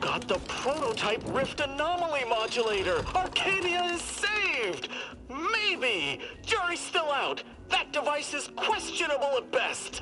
got the prototype rift anomaly modulator! Arcadia is saved! Maybe! Jury's still out! That device is questionable at best!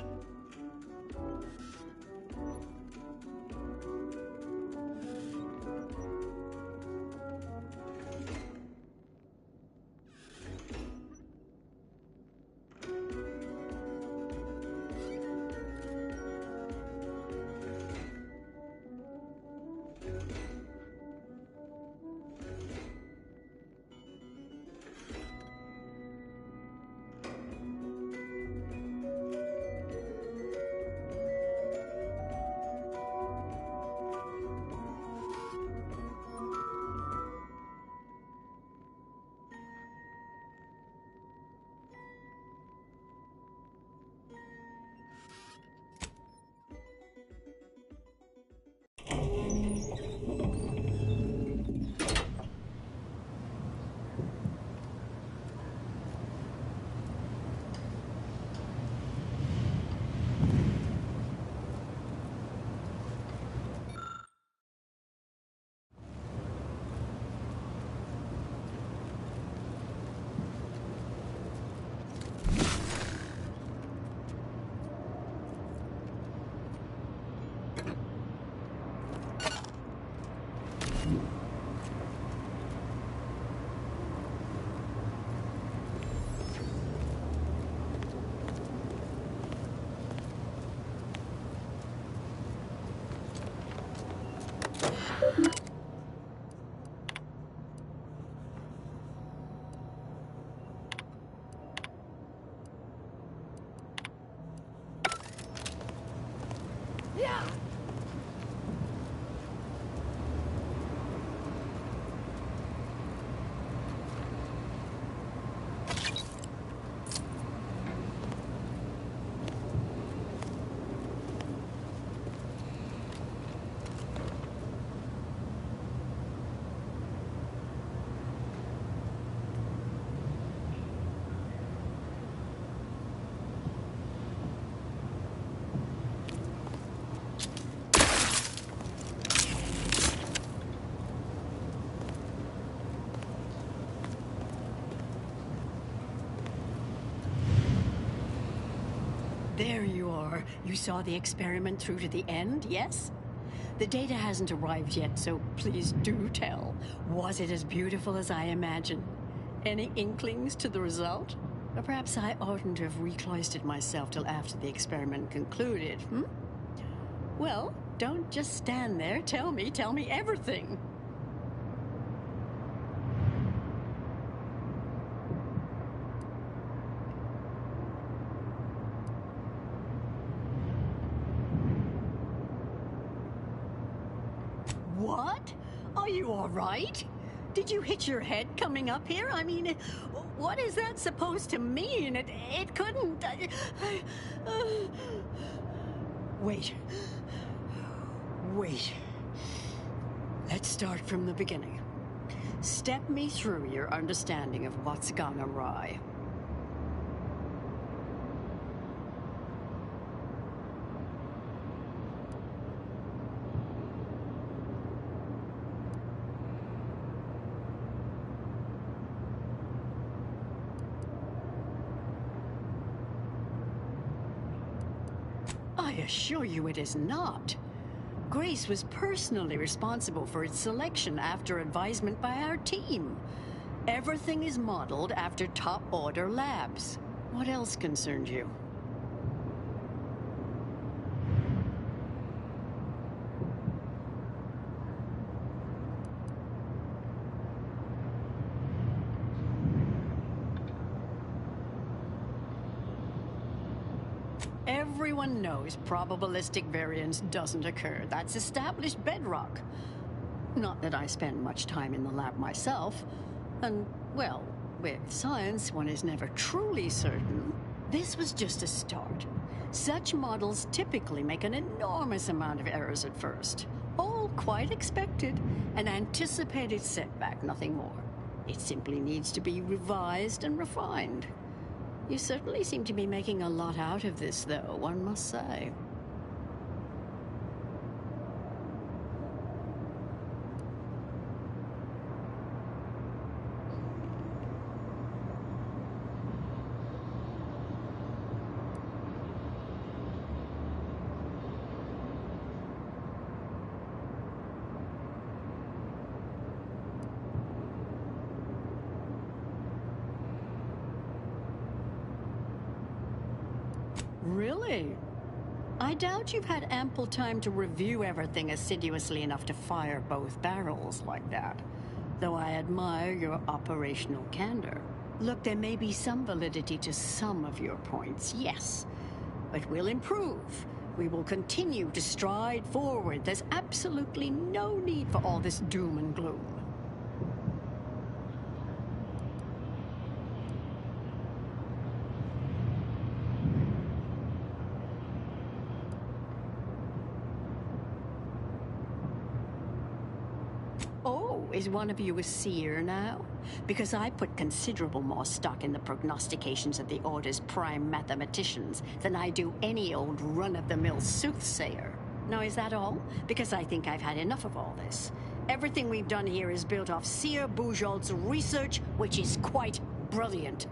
There you are. You saw the experiment through to the end, yes? The data hasn't arrived yet, so please do tell. Was it as beautiful as I imagined? Any inklings to the result? Or perhaps I oughtn't have recloistered myself till after the experiment concluded, Well, don't just stand there. Tell me everything. What? Are you all right? Did you hit your head coming up here? I mean, what is that supposed to mean? It couldn't... Wait. Let's start from the beginning. Step me through your understanding of what's gone awry. I assure you it is not. Grace was personally responsible for its selection after advisement by our team. Everything is modeled after top-order labs. What else concerned you? Everyone knows probabilistic variance doesn't occur. That's established bedrock. Not that I spend much time in the lab myself. And, well, with science, one is never truly certain. This was just a start. Such models typically make an enormous amount of errors at first. All quite expected. An anticipated setback, nothing more. It simply needs to be revised and refined. You certainly seem to be making a lot out of this, though, one must say. Really? I doubt you've had ample time to review everything assiduously enough to fire both barrels like that. Though I admire your operational candor. Look, there may be some validity to some of your points, yes. But we'll improve. We will continue to stride forward. There's absolutely no need for all this doom and gloom. Oh, is one of you a seer now? Because I put considerable more stock in the prognostications of the Order's prime mathematicians than I do any old run-of-the-mill soothsayer. Now, is that all? Because I think I've had enough of all this. Everything we've done here is built off Seer Bujold's research, which is quite brilliant.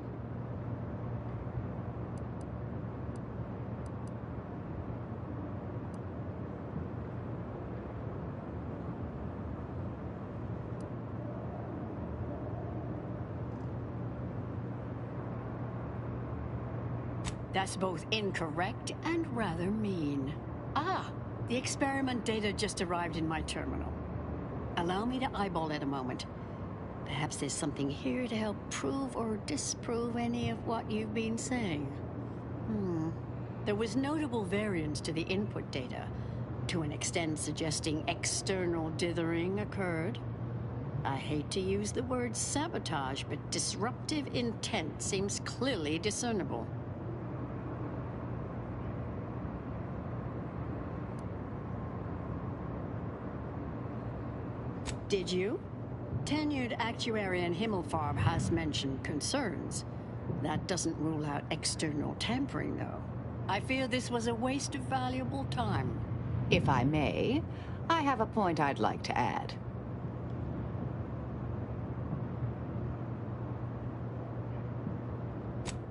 That's both incorrect and rather mean. Ah, the experiment data just arrived in my terminal. Allow me to eyeball it a moment. Perhaps there's something here to help prove or disprove any of what you've been saying. There was notable variance to the input data, to an extent suggesting external dithering occurred. I hate to use the word sabotage, but disruptive intent seems clearly discernible. Did you? Tenured actuary in Himmelfarb has mentioned concerns. That doesn't rule out external tampering, though. I fear this was a waste of valuable time. If I may, I have a point I'd like to add.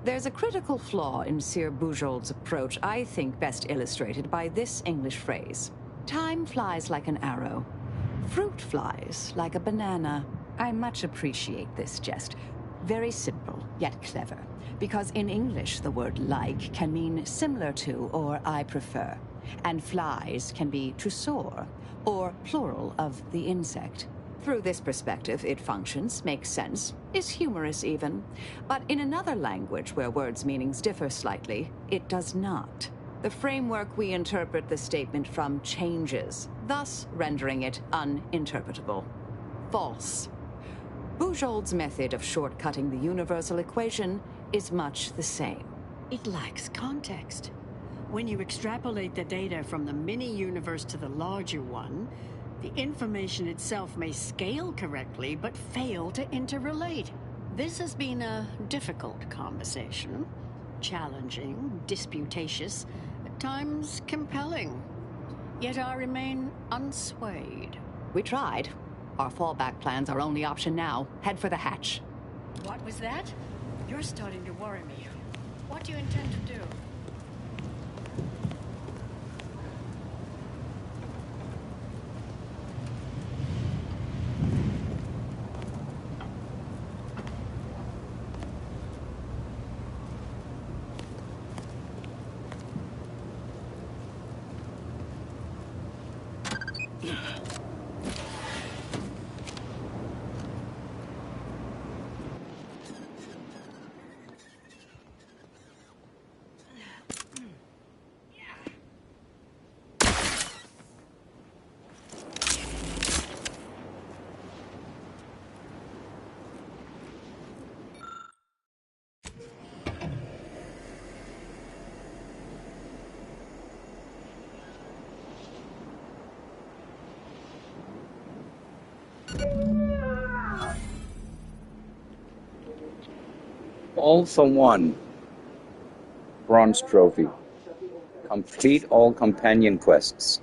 There's a critical flaw in Seer Bujold's approach I think best illustrated by this English phrase. Time flies like an arrow. Fruit flies like a banana. I much appreciate this jest. Very simple, yet clever. Because in English, the word like can mean similar to or I prefer. And flies can be to soar, or plural of the insect. Through this perspective, it functions, makes sense, is humorous even. But in another language where words' meanings differ slightly, it does not. The framework we interpret the statement from changes, thus rendering it uninterpretable. False. Bujold's method of shortcutting the universal equation is much the same. It lacks context. When you extrapolate the data from the mini-universe to the larger one, the information itself may scale correctly, but fail to interrelate. This has been a difficult conversation. Challenging, disputatious, at times compelling. Yet I remain unswayed. We tried. Our fallback plan's our only option now. Head for the hatch. What was that? You're starting to worry me. What do you intend to do? All for one. Bronze trophy. Complete all companion quests.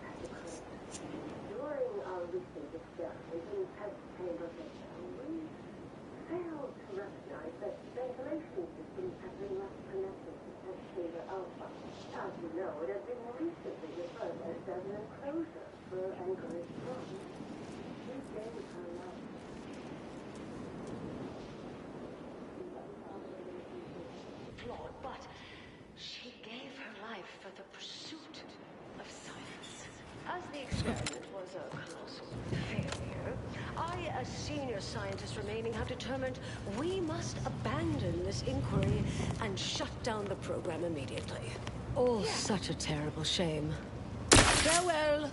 But she gave her life for experiment was a colossal failure, I, as senior scientist remaining, have determined we must abandon this inquiry and shut down the program immediately. Oh, such a terrible shame. Farewell!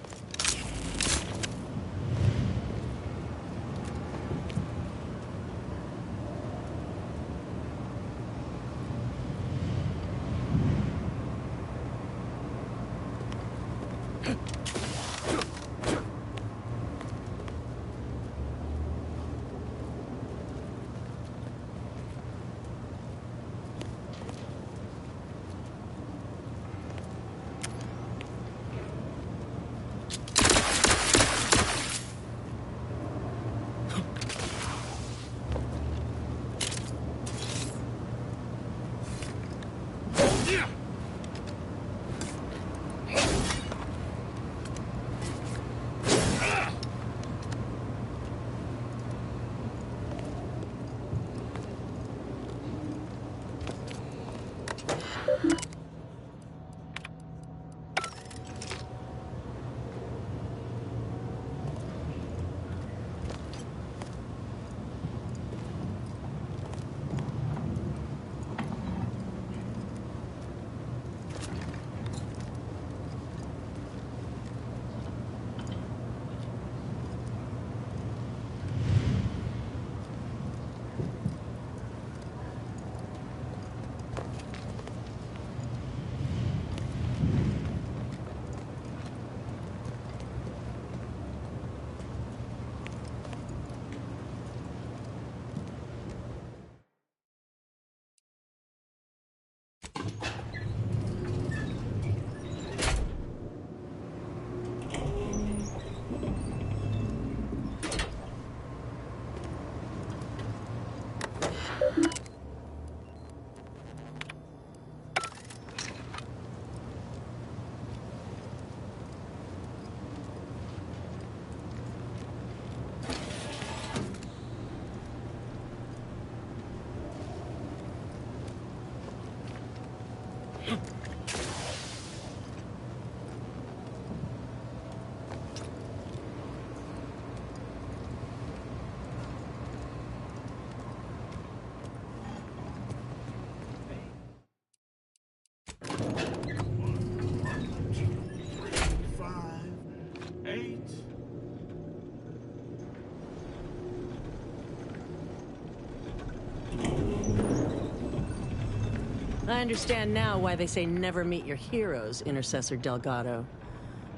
I understand now why they say never meet your heroes, Intercessor Delgado.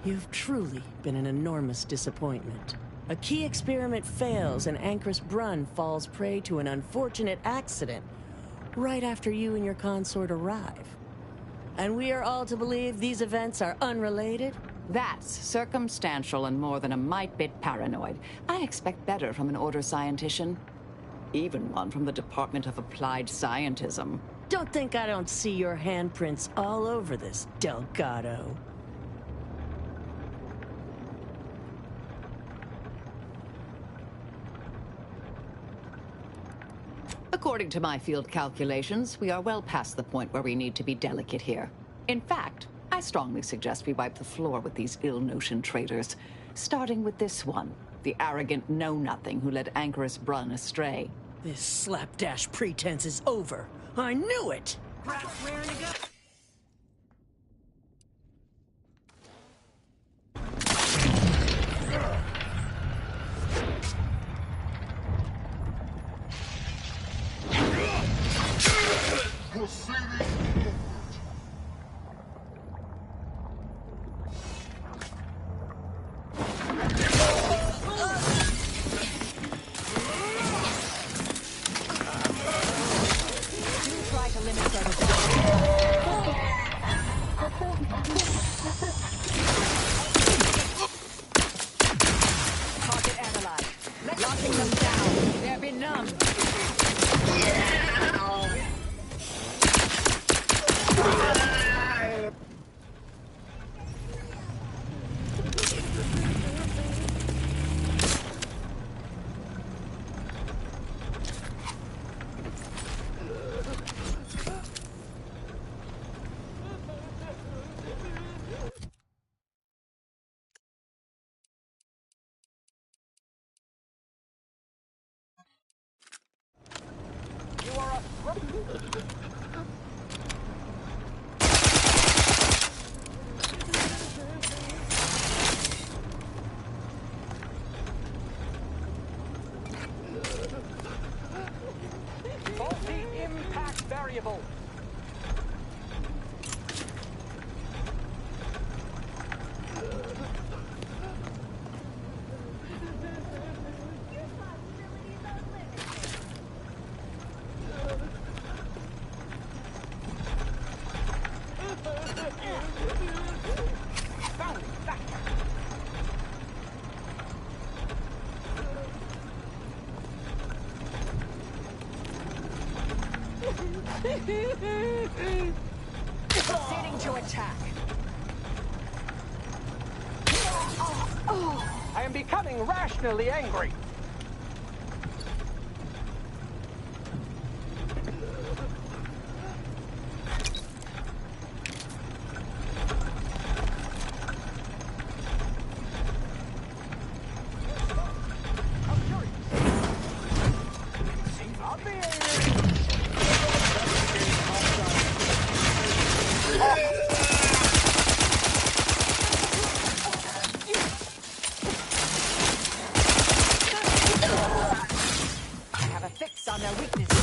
You've truly been an enormous disappointment. A key experiment fails and Anchoress Brunn falls prey to an unfortunate accident right after you and your consort arrive. And we are all to believe these events are unrelated? That's circumstantial and more than a mite bit paranoid. I expect better from an Order scientician. Even one from the Department of Applied Scientism. Don't think I don't see your handprints all over this, Delgado. According to my field calculations, we are well past the point where we need to be delicate here. In fact, I strongly suggest we wipe the floor with these ill-notioned traitors, starting with this one, the arrogant know-nothing who led Anchoress Brunn astray. This slapdash pretense is over. I knew it! Crap, where to go? Proceeding to attack. I am becoming rationally angry. On their weaknesses.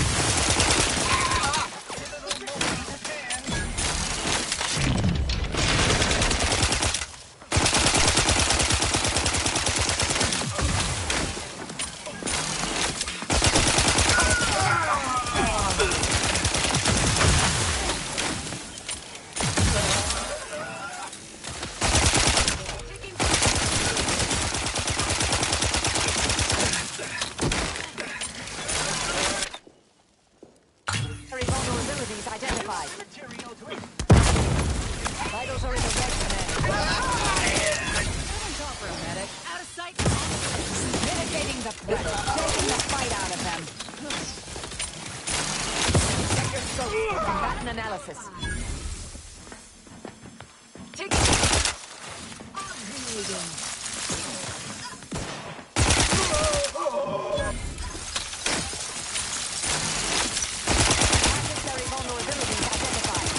Vulnerabilities identified. Vitals are in the red, command. Talk for a medic. Out of sight. Mitigating the threat. Taking the fight out of them. Check your scope. Combatant analysis. Take Necessary vulnerabilities identified.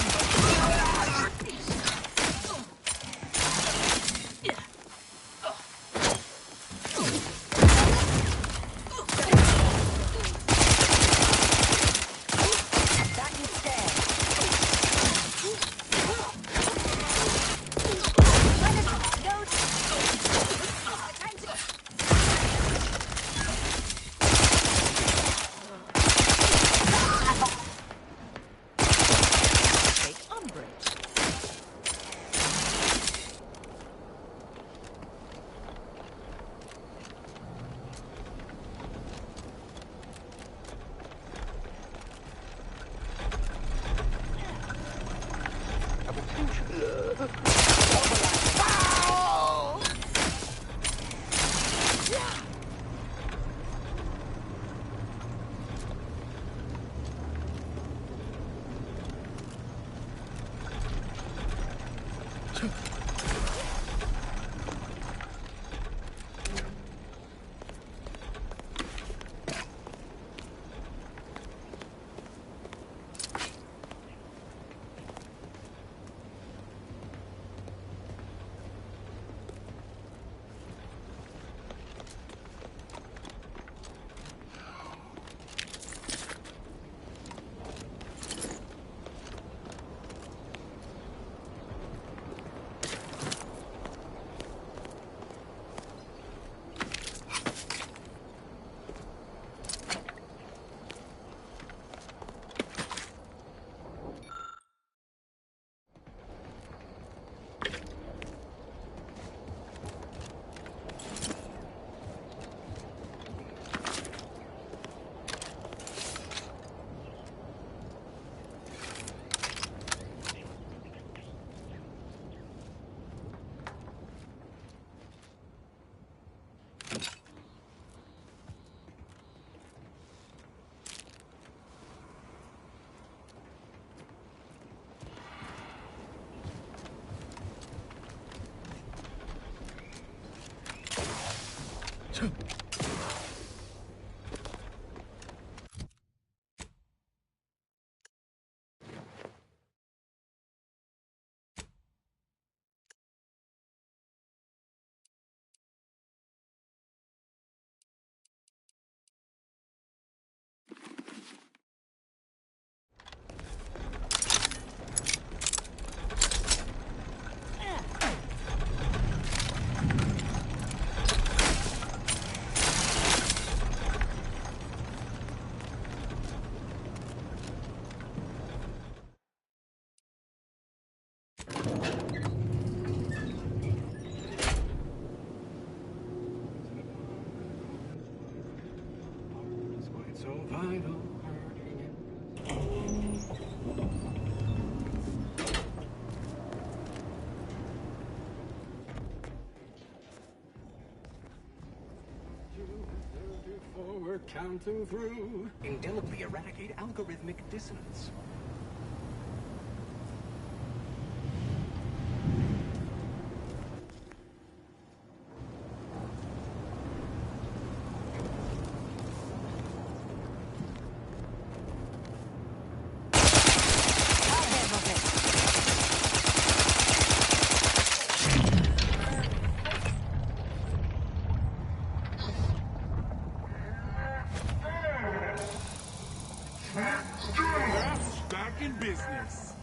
Back and stand. Note. Counting through. Indelibly eradicate algorithmic dissonance. Back in business.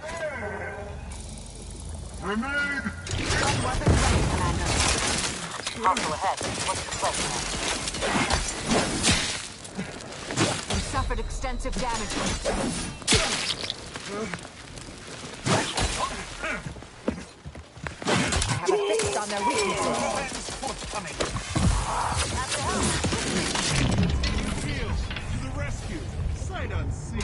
Grenade! All weapons ready, Commander. Hostile ahead. What's the question? You suffered extensive damage. I have a fix on their weaknesses. Forthcoming. Shield, to the rescue. Sight unseen.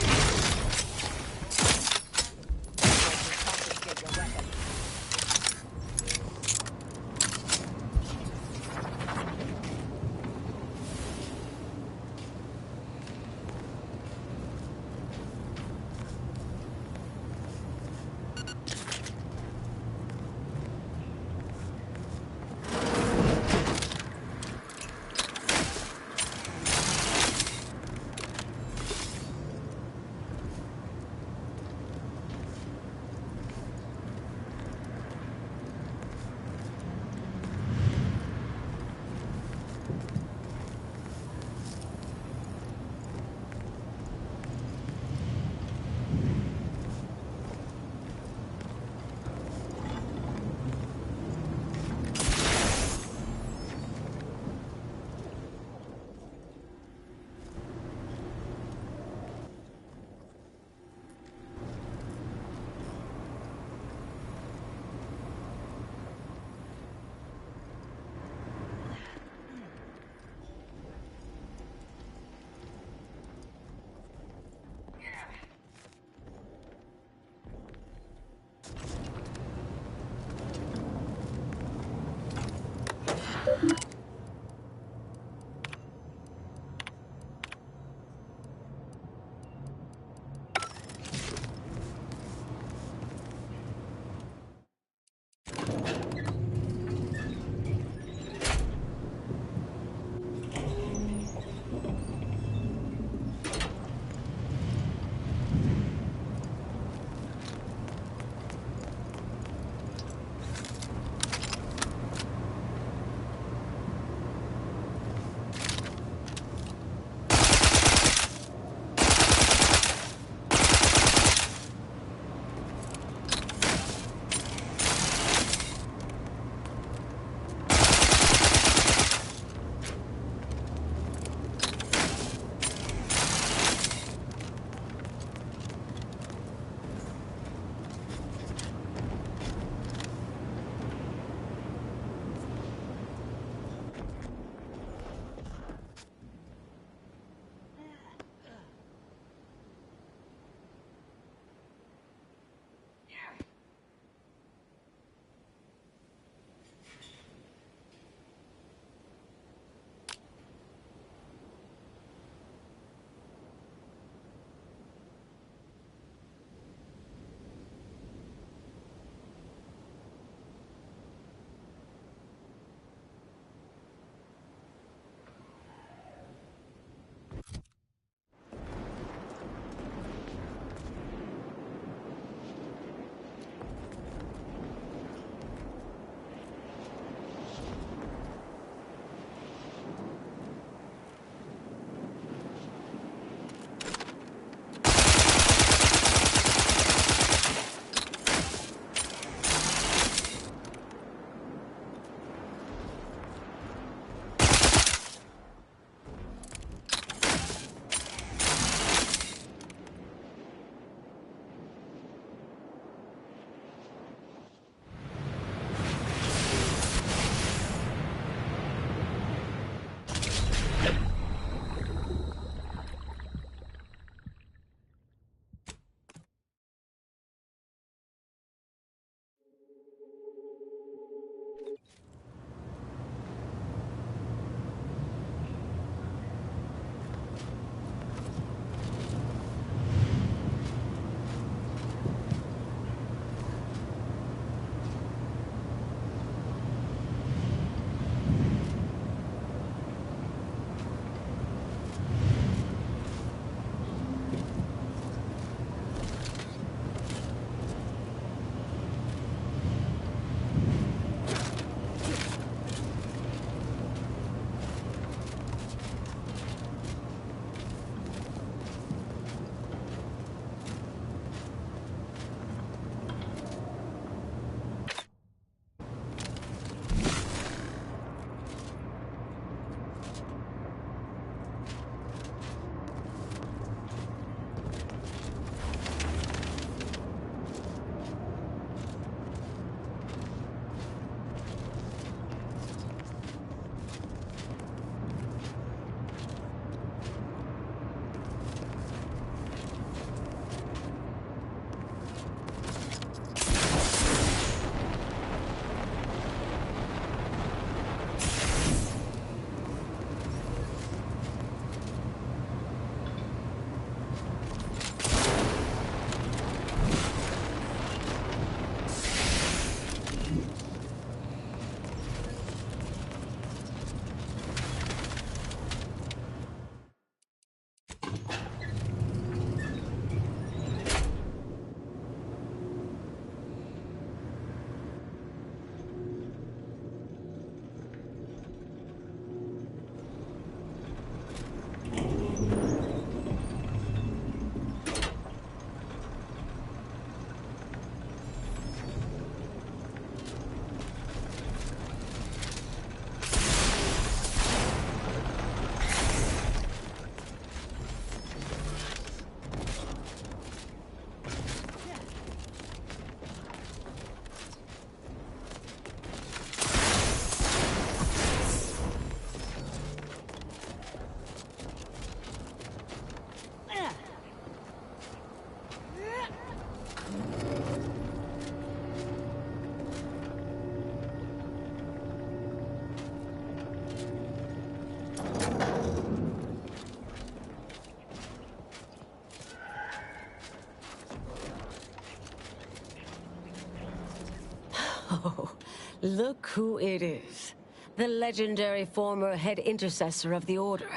Look who it is. The legendary former head intercessor of the Order.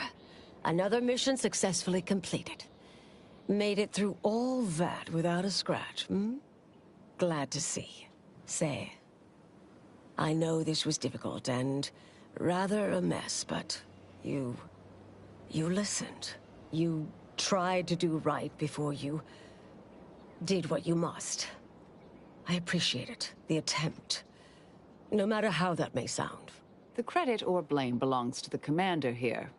Another mission successfully completed. Made it through all that without a scratch, hmm? Glad to see. Say, I know this was difficult and rather a mess, but you listened. You tried to do right before you did what you must. I appreciate it, the attempt. No matter how that may sound. The credit or blame belongs to the commander here.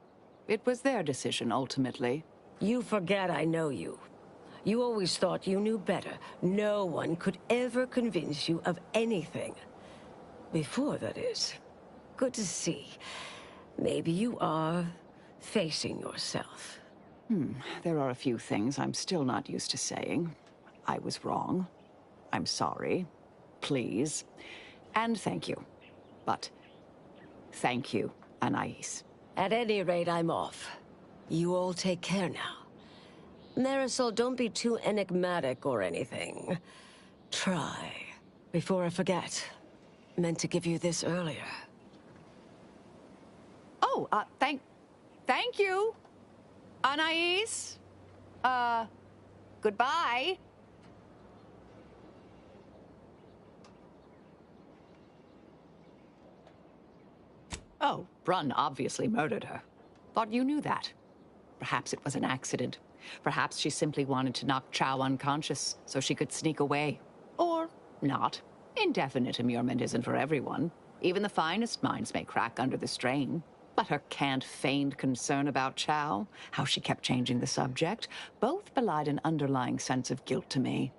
It was their decision, ultimately. You forget I know you. You always thought you knew better. No one could ever convince you of anything. Before, that is. Good to see. Maybe you are facing yourself. There are a few things I'm still not used to saying. I was wrong. I'm sorry. Please. And thank you. But thank you, Anais. At any rate, I'm off. You all take care now. Marisol, don't be too enigmatic or anything. Try. Before I forget. Meant to give you this earlier. Oh, thank you, Anais. Goodbye. Oh, Brunn obviously murdered her. Thought you knew that. Perhaps it was an accident. Perhaps she simply wanted to knock Chow unconscious so she could sneak away. Or not. Indefinite immurement isn't for everyone. Even the finest minds may crack under the strain. But her canned, feigned concern about Chow, how she kept changing the subject, both belied an underlying sense of guilt to me.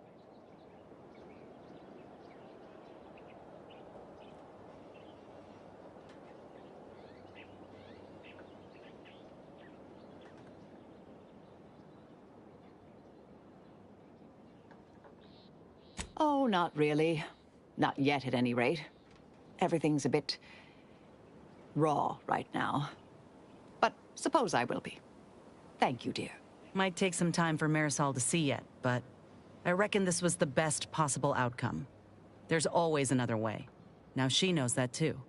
Oh, not really. Not yet, at any rate. Everything's a bit raw right now. But suppose I will be. Thank you, dear. Might take some time for Marisol to see yet, but I reckon this was the best possible outcome. There's always another way. Now she knows that too.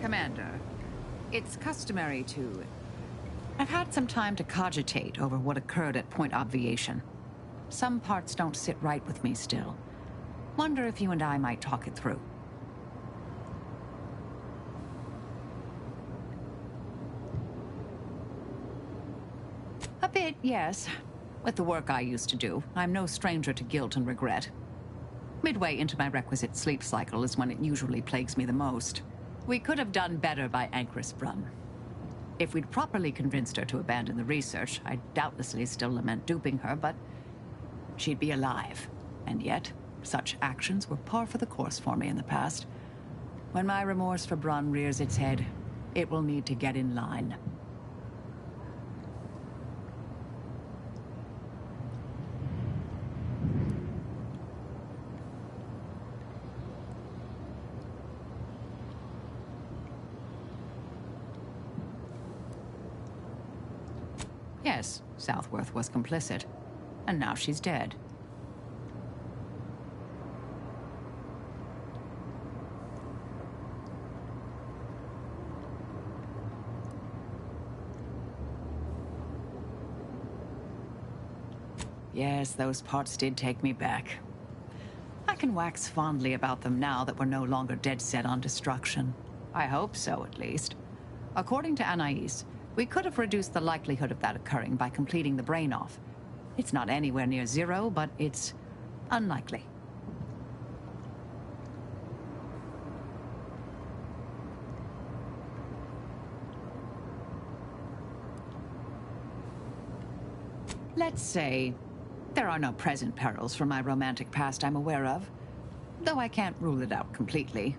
Commander, it's customary to... I've had some time to cogitate over what occurred at Point Obviation. Some parts don't sit right with me still. Wonder if you and I might talk it through. A bit, yes. With the work I used to do, I'm no stranger to guilt and regret. Midway into my requisite sleep cycle is when it usually plagues me the most. We could have done better by Anchoress Brun. If we'd properly convinced her to abandon the research, I'd doubtlessly still lament duping her, but she'd be alive. And yet, such actions were par for the course for me in the past. When my remorse for Brun rears its head, it will need to get in line. Yes, Southworth was complicit. And now she's dead. Yes, those parts did take me back. I can wax fondly about them now that we're no longer dead set on destruction. I hope so, at least. According to Anais, we could have reduced the likelihood of that occurring by completing the brain off. It's not anywhere near zero, but it's unlikely. Let's say there are no present perils from my romantic past I'm aware of, though I can't rule it out completely.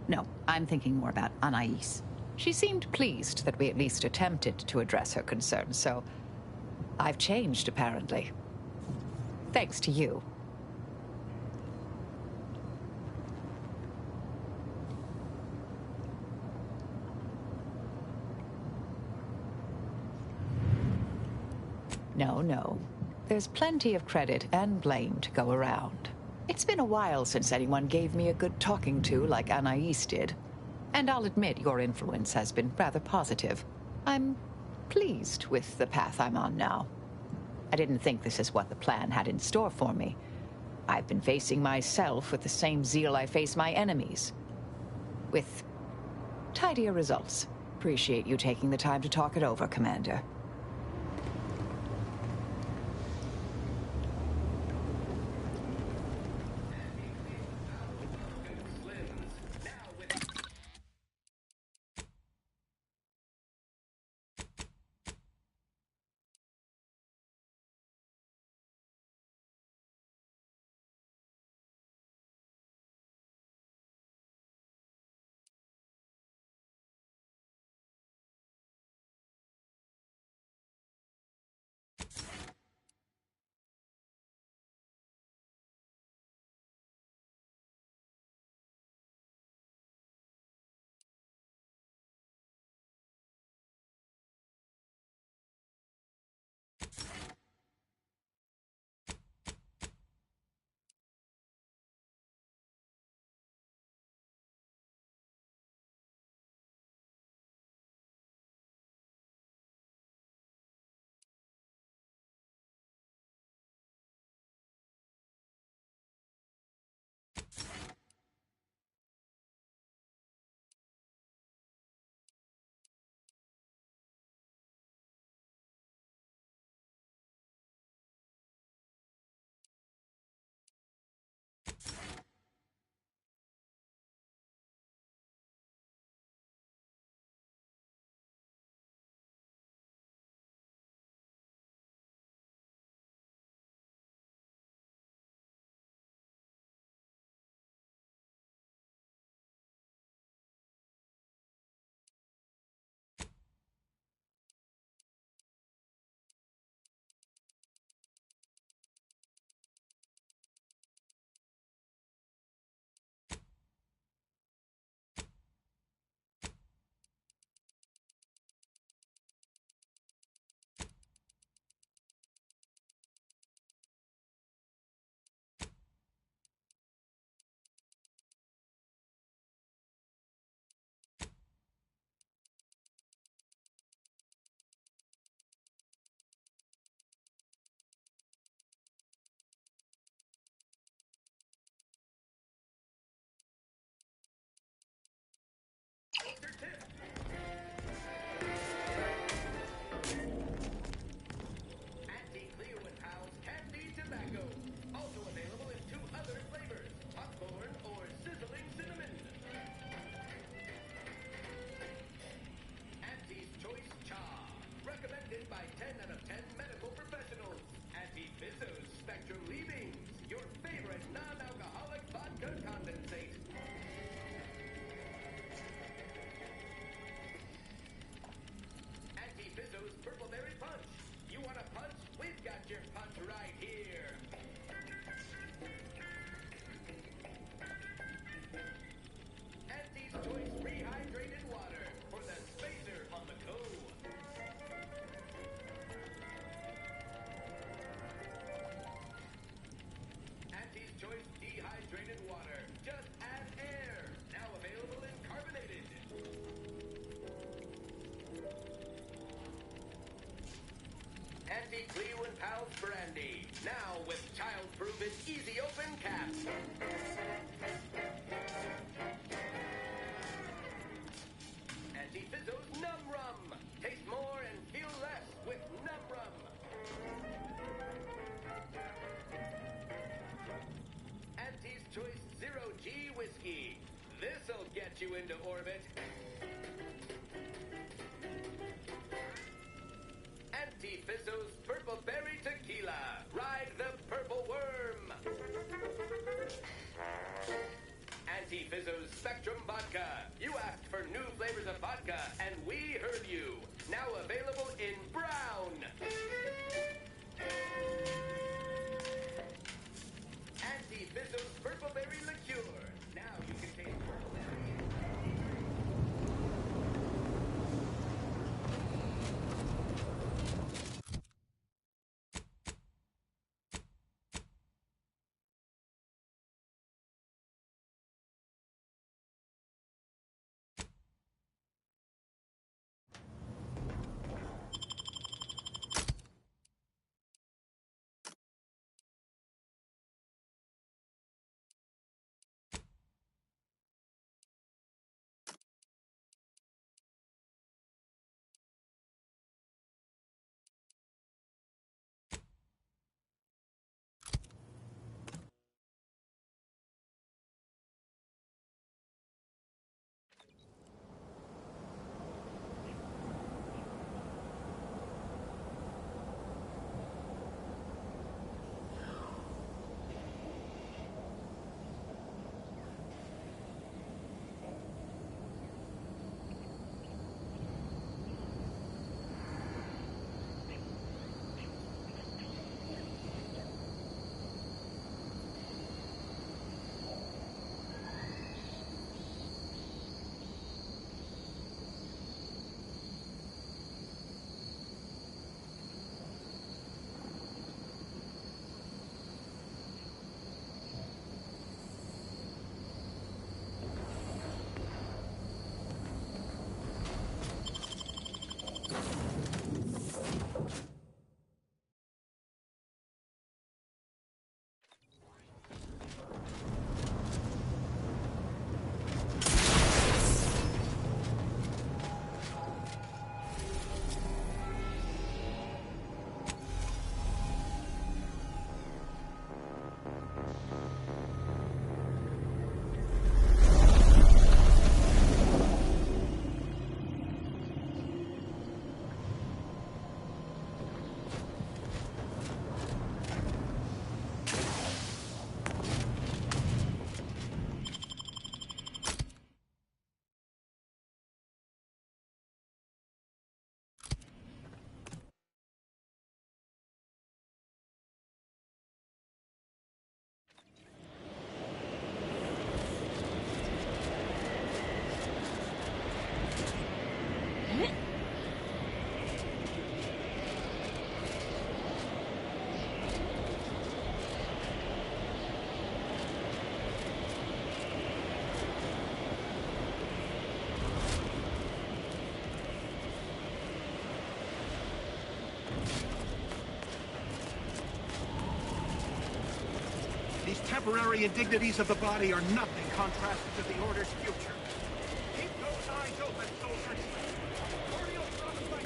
No, I'm thinking more about Anais. She seemed pleased that we at least attempted to address her concerns, so I've changed, apparently. Thanks to you. No. There's plenty of credit and blame to go around. It's been a while since anyone gave me a good talking to like Anais did. And I'll admit your influence has been rather positive. I'm pleased with the path I'm on now. I didn't think this is what the plan had in store for me. I've been facing myself with the same zeal I face my enemies. With tidier results. Appreciate you taking the time to talk it over, Commander. Cleveland Pals brandy. Now with child-proof and easy open caps. Anti-Fizzo's Num Rum. Taste more and feel less with Num Rum. Auntie's Choice Zero G Whiskey. This'll get you into orbit. Auntie Fizzo's Purple Berry Tequila. Ride the purple worm. Auntie Fizzo's Spectrum Vodka. You asked for new flavors of vodka, and we heard you. Now available in brown. Auntie Fizzo's Purple Berry Liqueur. Now you can taste purple berry. These temporary indignities of the body are nothing contrasted to the Order's future. Keep those eyes open, soldiers! Cordial promise by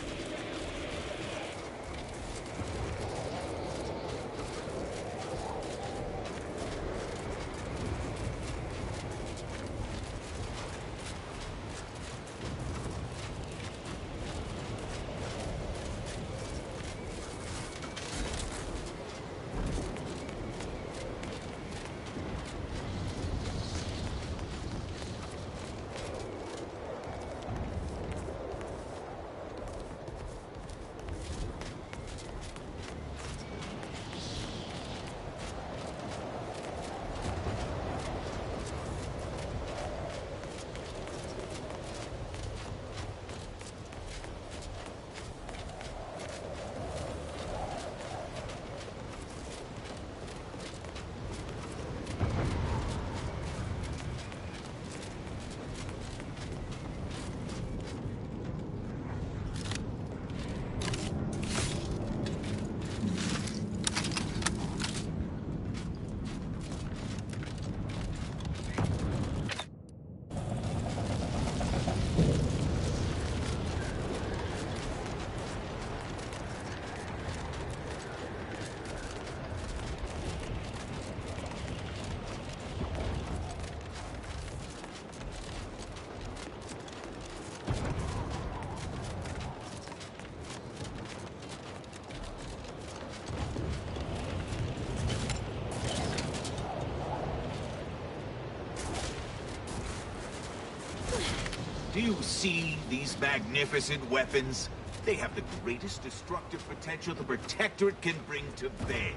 Do you see these magnificent weapons? They have the greatest destructive potential the Protectorate can bring to bear.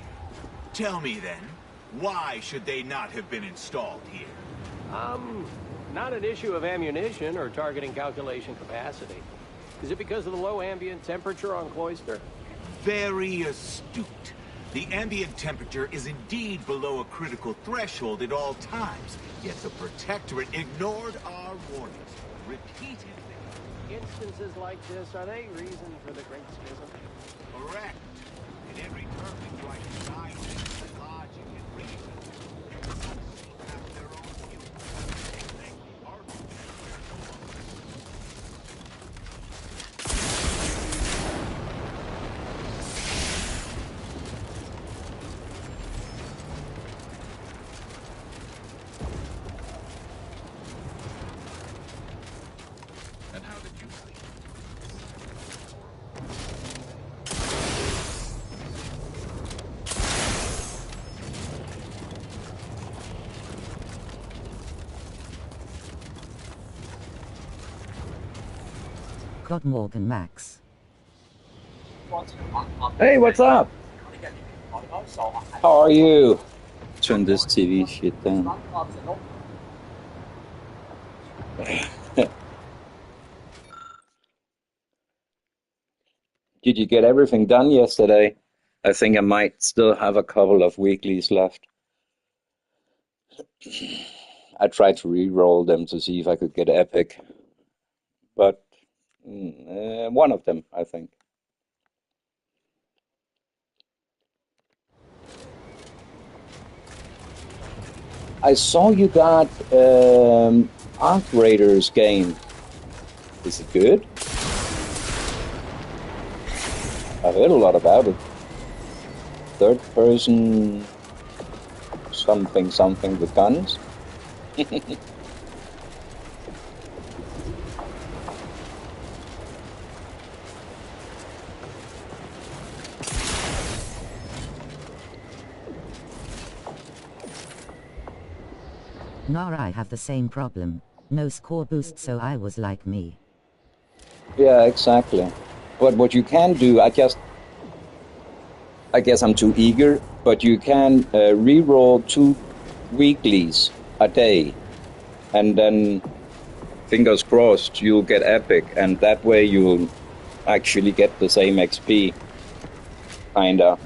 Tell me then, why should they not have been installed here? Not an issue of ammunition or targeting calculation capacity. Is it because of the low ambient temperature on Cloister? Very astute. The ambient temperature is indeed below a critical threshold at all times, yet the Protectorate ignored our warnings repeatedly. Instances like this, are they reason for the Great Schism? Correct. In every term we try to science and logic and reason. Everyone still have their own views. They argue and how did you sleep? God Morgan Max. Hey, what's up? How are you? Turn this TV shit down. Did you get everything done yesterday? I think I might still have a couple of weeklies left. I tried to re-roll them to see if I could get epic, but one of them, I think. I saw you got Arc Raiders game. Is it good? I heard a lot about it. Third person something with guns. Nor I have the same problem. No score boost, so I was like me. Yeah, exactly. But what you can do, I guess I'm too eager, but you can re-roll 2 weeklies a day, and then fingers crossed you'll get epic, and that way you'll actually get the same XP, kinda.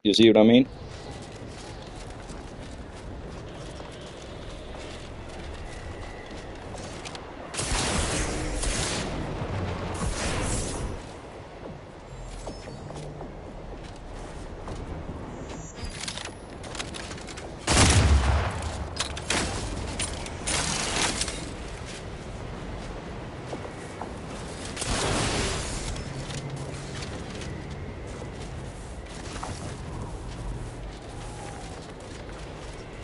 You see what I mean?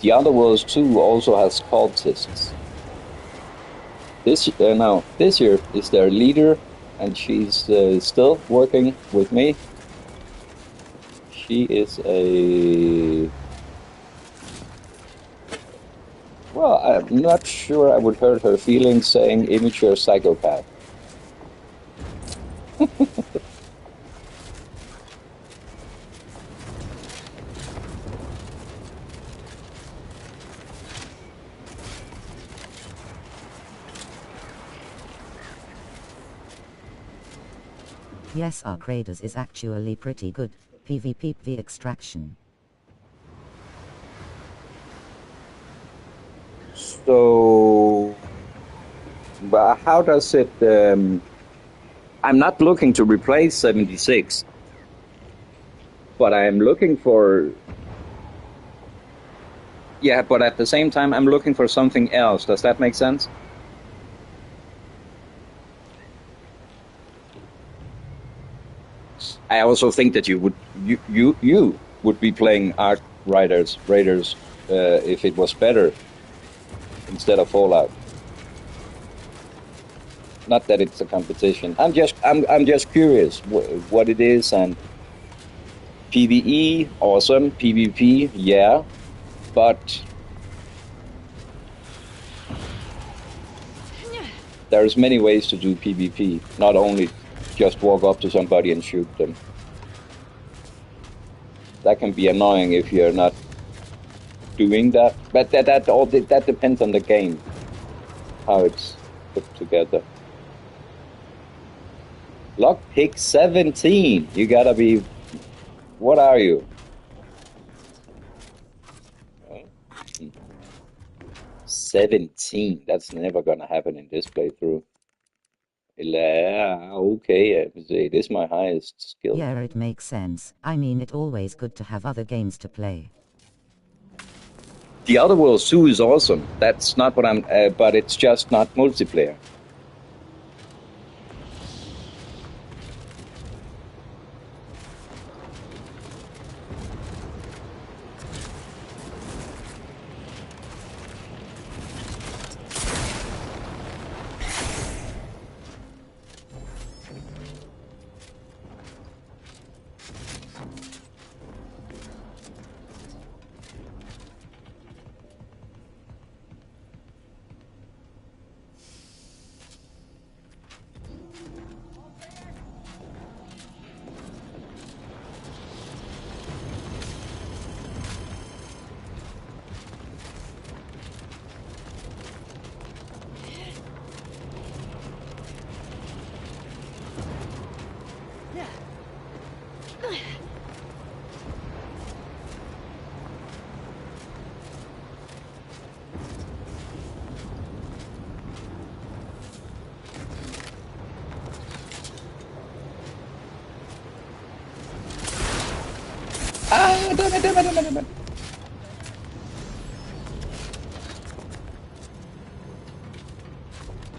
The other Worlds 2 also has cultists. This year is their leader, and she's still working with me. She is a... Well, I'm not sure I would hurt her feelings saying immature psychopath. Yes, Arc Raiders is actually pretty good. PvP extraction. So, but how does it... I'm not looking to replace 76, but I'm looking for... Yeah, but at the same time, I'm looking for something else. Does that make sense? I also think that you would be playing Arc Raiders if it was better instead of Fallout. Not that it's a competition. I'm just curious what it is. And PvE, awesome. PvP, yeah, but there's many ways to do PvP, not only just walk up to somebody and shoot them. That can be annoying if you're not doing that, but that depends on the game, how it's put together. Lockpick 17. You gotta be. What are you? 17. That's never gonna happen in this playthrough. Yeah, okay, it is my highest skill. Yeah, it makes sense. I mean, it's always good to have other games to play. The Outer Worlds 2 is awesome. That's not what I'm. But it's just not multiplayer. Damn it.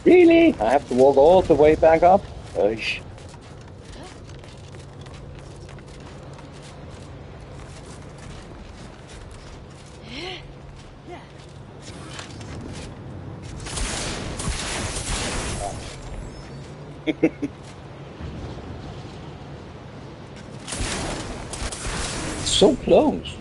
Really? I have to walk all the way back up? Oish. So close.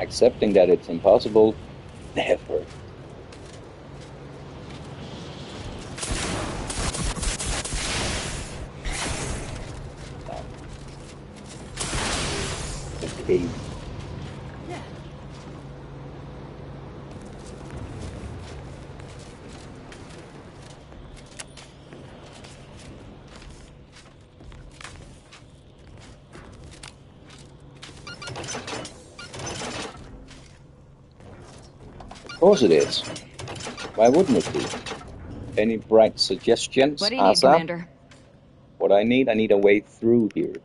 Accepting that it's impossible, never. Okay. Of course it is. Why wouldn't it be? Any bright suggestions, What do you need, Asa? Commander? What I need a way through here.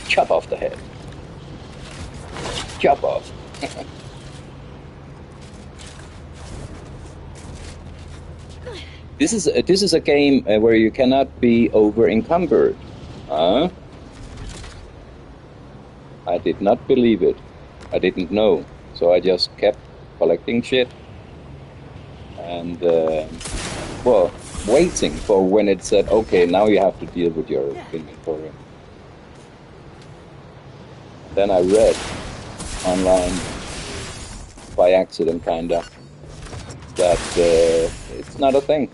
Chop off the head. Chop off. This is a game where you cannot be over encumbered. Huh? I did not believe it. I didn't know, so I just kept collecting shit and well, waiting for when it said, okay, now you have to deal with your inventory. Then I read online by accident, kinda, that it's not a thing.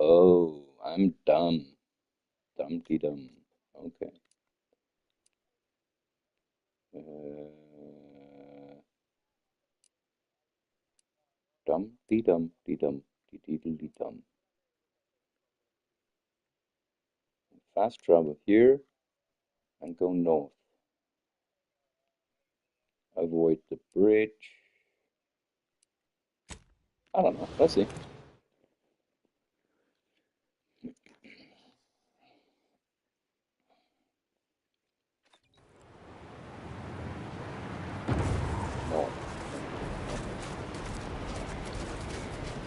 Oh, I'm dumb. Dumpty dum. Okay. Dumpty dumpty dum. Dee dum. Fast travel here and go north. Avoid the bridge. I don't know. Let's see.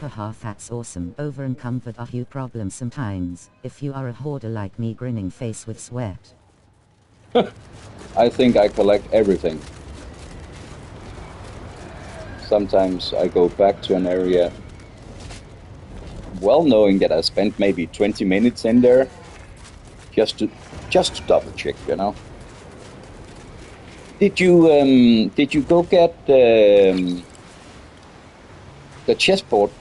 Haha, that's awesome. Over and comfort a few problems sometimes. If you are a hoarder like me, grinning face with sweat. I think I collect everything. Sometimes I go back to an area well knowing that I spent maybe 20 minutes in there just to double check, you know. Did you go get the chessboard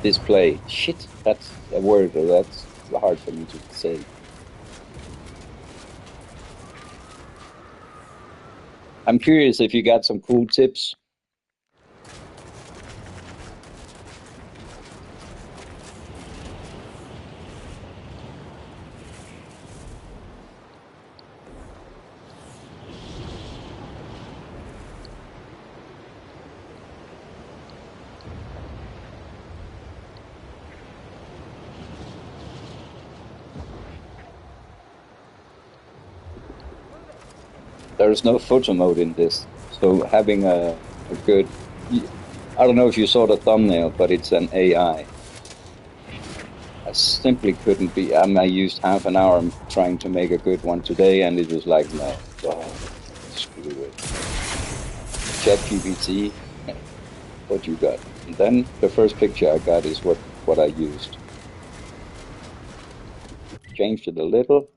display? Shit, that's a word that's hard for me to say. I'm curious if you got some cool tips. There's no photo mode in this, so having a good... I don't know if you saw the thumbnail, but it's an AI. I simply couldn't be... I used half an hour trying to make a good one today, and it was like, no, oh, screw it. ChatGPT, what you got? And then the first picture I got is what I used. Changed it a little,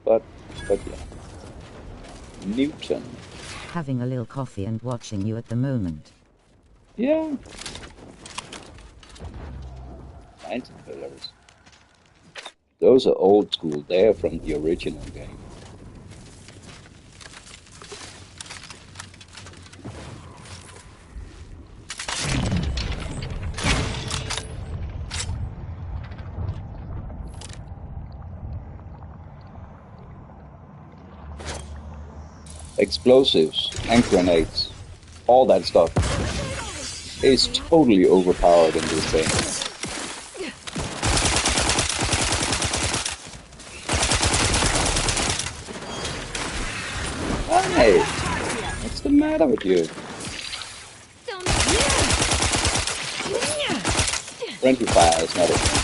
but yeah. Newton. Having a little coffee and watching you at the moment. Yeah. 90 pillars. Those are old school. They're from the original game. Explosives and grenades, all that stuff is totally overpowered in this game. Hey, what's the matter with you? Friendly fire is not a thing.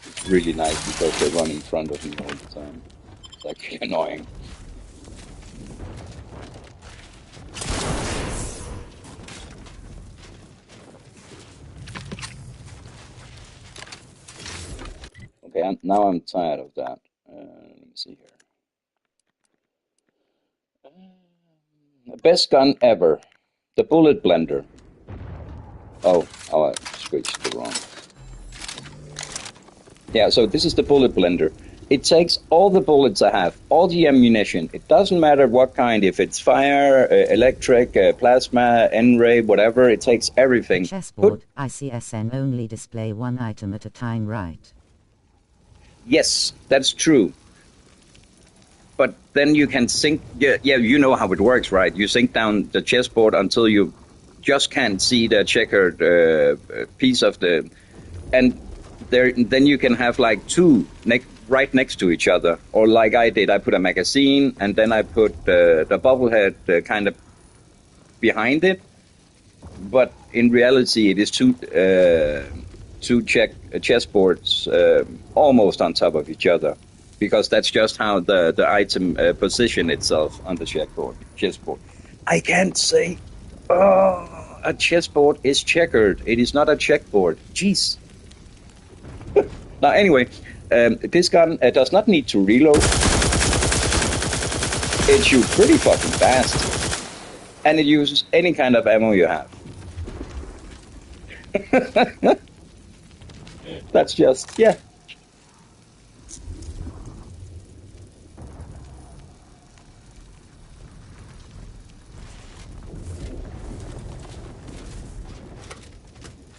It's really nice because they run in front of me all the time. It's actually annoying. Okay, now I'm tired of that. Let me see here. Best gun ever. The bullet blender. Oh, I switched the wrong. Yeah, so this is the bullet blender. It takes all the bullets I have, all the ammunition. It doesn't matter what kind, if it's fire, electric, plasma, N-ray, whatever. It takes everything. Chessboard, ICSN only display one item at a time, right? Yes, that's true. But then you can sink... Yeah, you know how it works, right? You sink down the chessboard until you just can't see the checkered piece of the... And then you can have like two right next to each other. Or like I did, I put a magazine and then I put the bobblehead kind of behind it. But in reality, it is two chessboards almost on top of each other. Because that's just how the item position itself on the chessboard. I can't say, oh, a chessboard is checkered. It is not a checkboard. Jeez. Now, anyway, this gun does not need to reload. It shoots pretty fucking fast. And it uses any kind of ammo you have. That's just, yeah.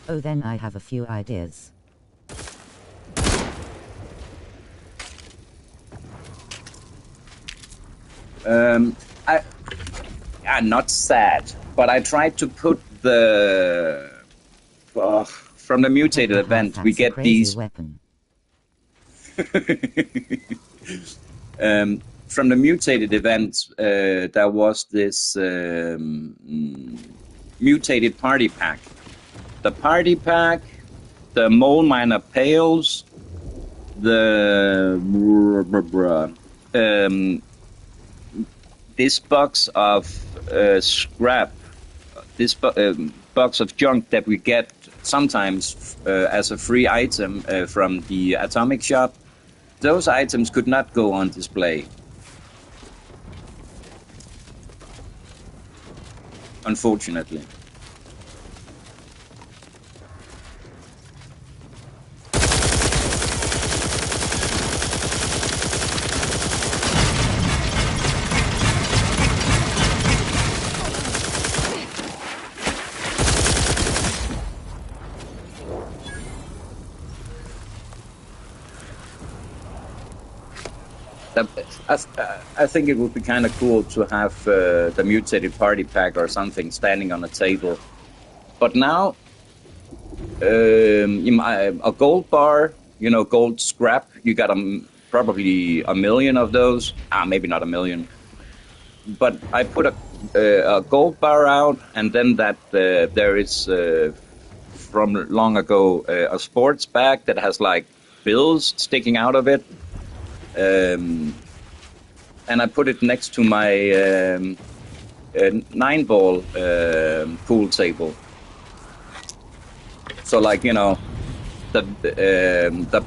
Oh, then I have a few ideas. Not sad, but I tried to put the from the mutated event we get these weapon. From the mutated events there was this mutated party pack. The party pack, the mole miner pails, the this box of scrap, this box of junk that we get sometimes as a free item from the atomic shop. Those items could not go on display, unfortunately. I think it would be kind of cool to have the mutated party pack or something standing on a table. But now, a gold bar, gold scrap, you got probably 1 million of those. Maybe not 1 million. But I put a gold bar out, and then there is, from long ago, a sports bag that has like bills sticking out of it. And I put it next to my 9-ball pool table. So, like, the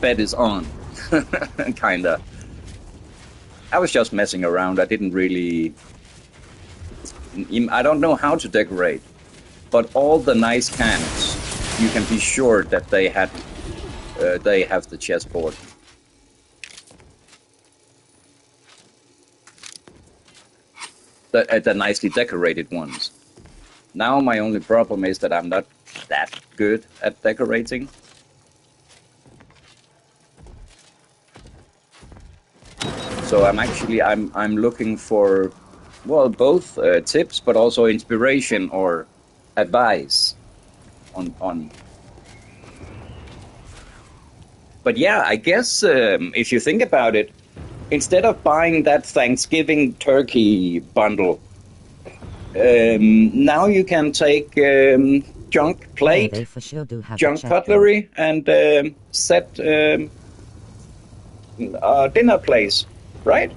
bet is on, kinda. I was just messing around. I didn't really. I don't know how to decorate, but all the nice cans, you can be sure that they have the chessboard. The nicely decorated ones. Now my only problem is that I'm not that good at decorating. So I'm looking for, well, both tips, but also inspiration or advice on. But yeah, I guess if you think about it, instead of buying that Thanksgiving turkey bundle, now you can take junk plate, they for sure do have junk cutlery, and set a dinner place, right?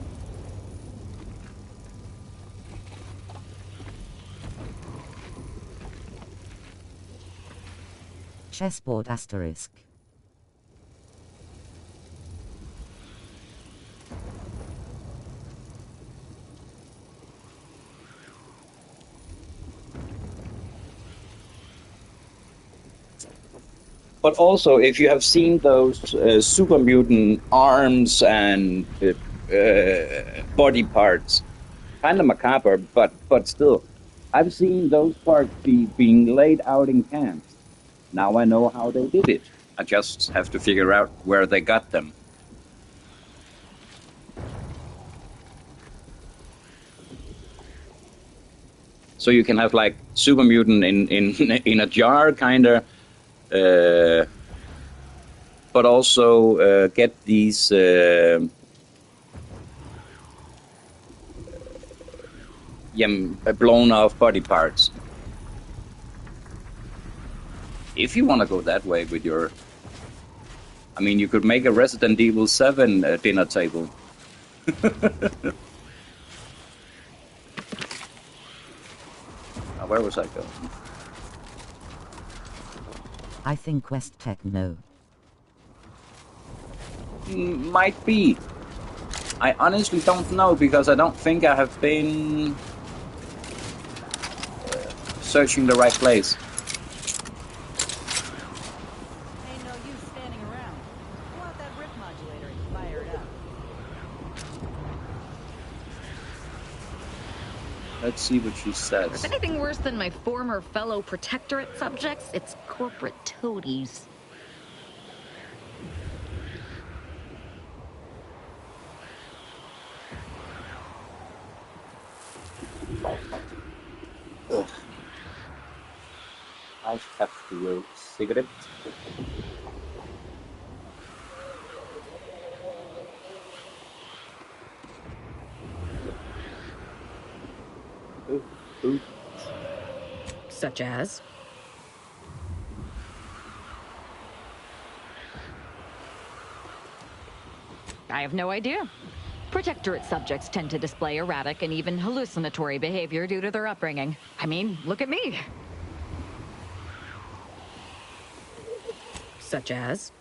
Chessboard asterisk. But also, if you have seen those super mutant arms and body parts, kind of macabre, but still, I've seen those parts being laid out in cans. Now I know how they did it. I just have to figure out where they got them. So you can have like super mutant in a jar, kinda. But also get these blown off body parts. If you want to go that way with your... I mean, you could make a Resident Evil 7 dinner table. Where was I going? I think West Tech, no. Might be. I honestly don't know, because I don't think I have been searching the right place. Ain't no use standing around. Pull out that rip modulator and fire it up. Let's see what she says. If anything worse than my former fellow protectorate subjects, it's corporate toadies. your cigarette. Ooh. Such as? I have no idea. Protectorate subjects tend to display erratic and even hallucinatory behavior due to their upbringing. I mean, look at me. Such as?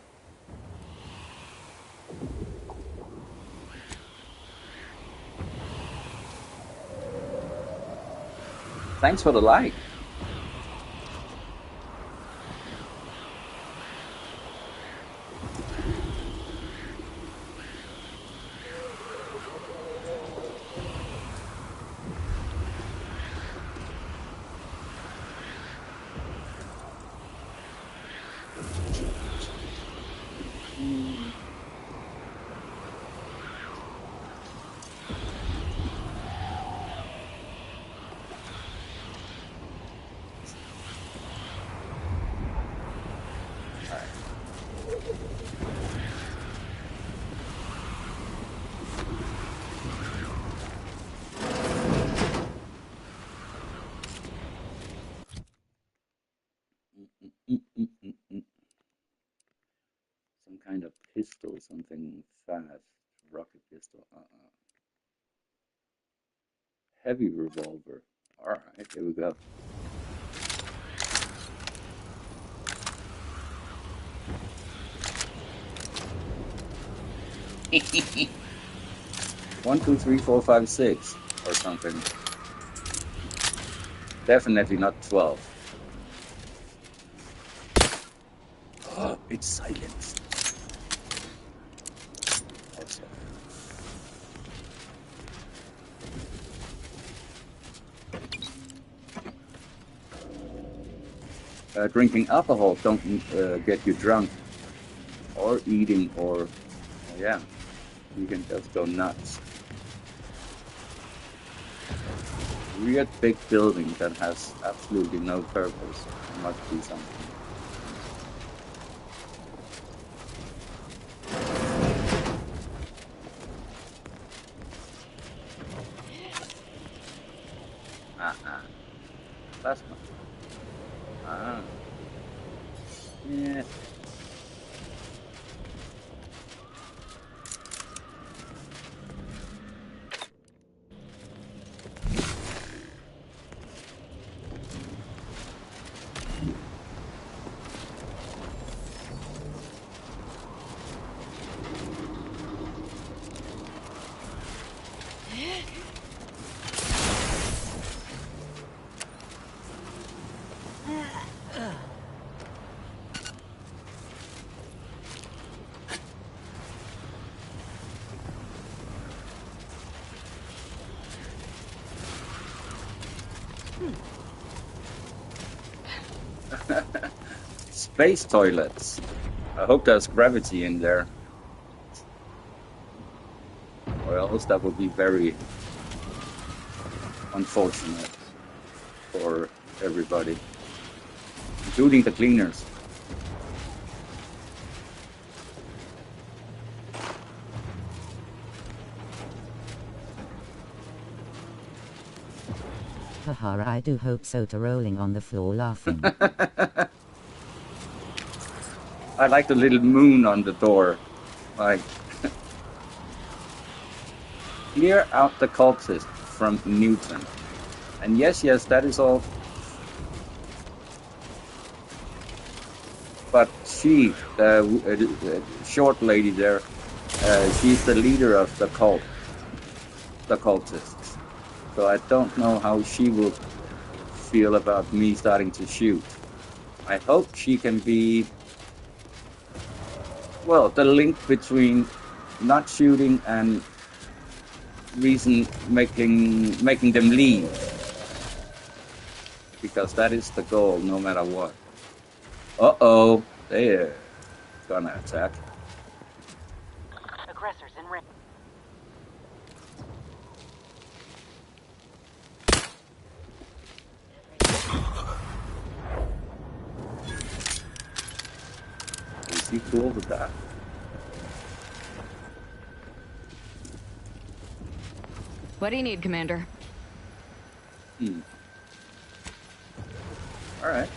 Thanks for the like. Some kind of pistol, something fast. Rocket pistol. Heavy revolver. Alright, here we go. One, two, three, four, five, 6 or something. Definitely not 12. Oh, it's silenced. Drinking alcohol don't get you drunk, or eating, or yeah, you can just go nuts. Weird big building that has absolutely no purpose. There must be something. Plasma. Yeah. Space toilets. I hope there's gravity in there. Or else that would be very unfortunate for everybody, including the cleaners. Haha, I do hope so. To rolling on the floor laughing. I like the little moon on the door. Like, clear out the cultist from Newton. And yes, that is all. But she, the short lady there, she's the leader of the cult, the cultists. So I don't know how she will feel about me starting to shoot. I hope she can be, well, the link between not shooting and reason making them leave. Because that is the goal, no matter what. Uh-oh, they're gonna attack. Aggressors in range. be cool with that. What do you need, Commander? All right.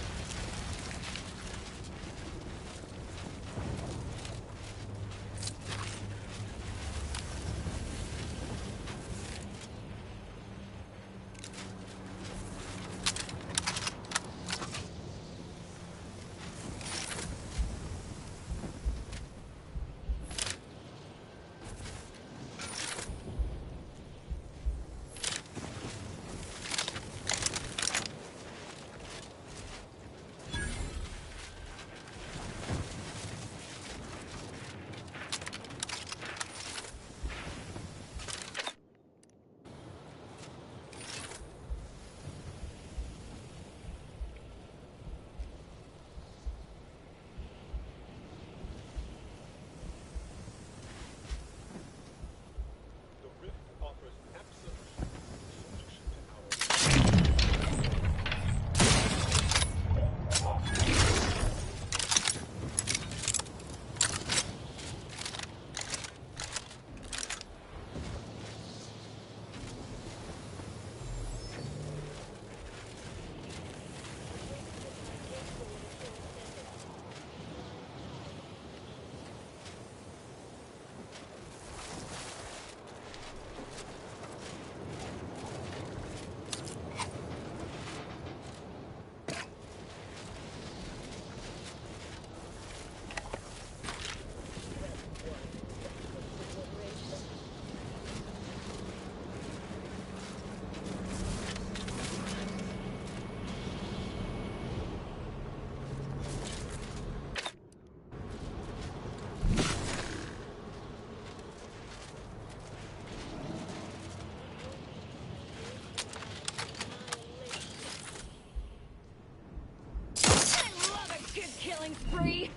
Killing spree.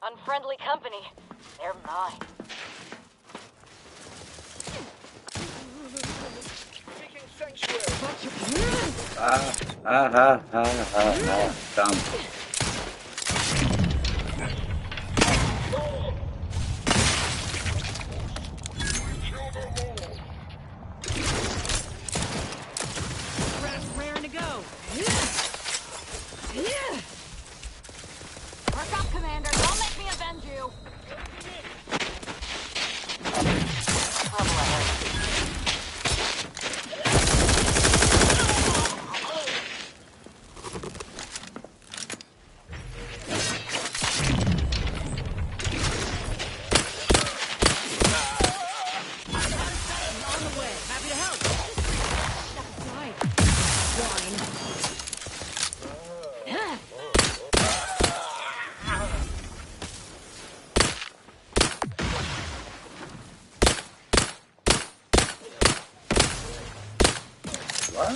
Unfriendly company. They're mine. Seeking sanctuary. Dumb. Raring to go. Work up, Commander. Don't make me avenge you. Trouble ahead. On the way. Happy to help. What?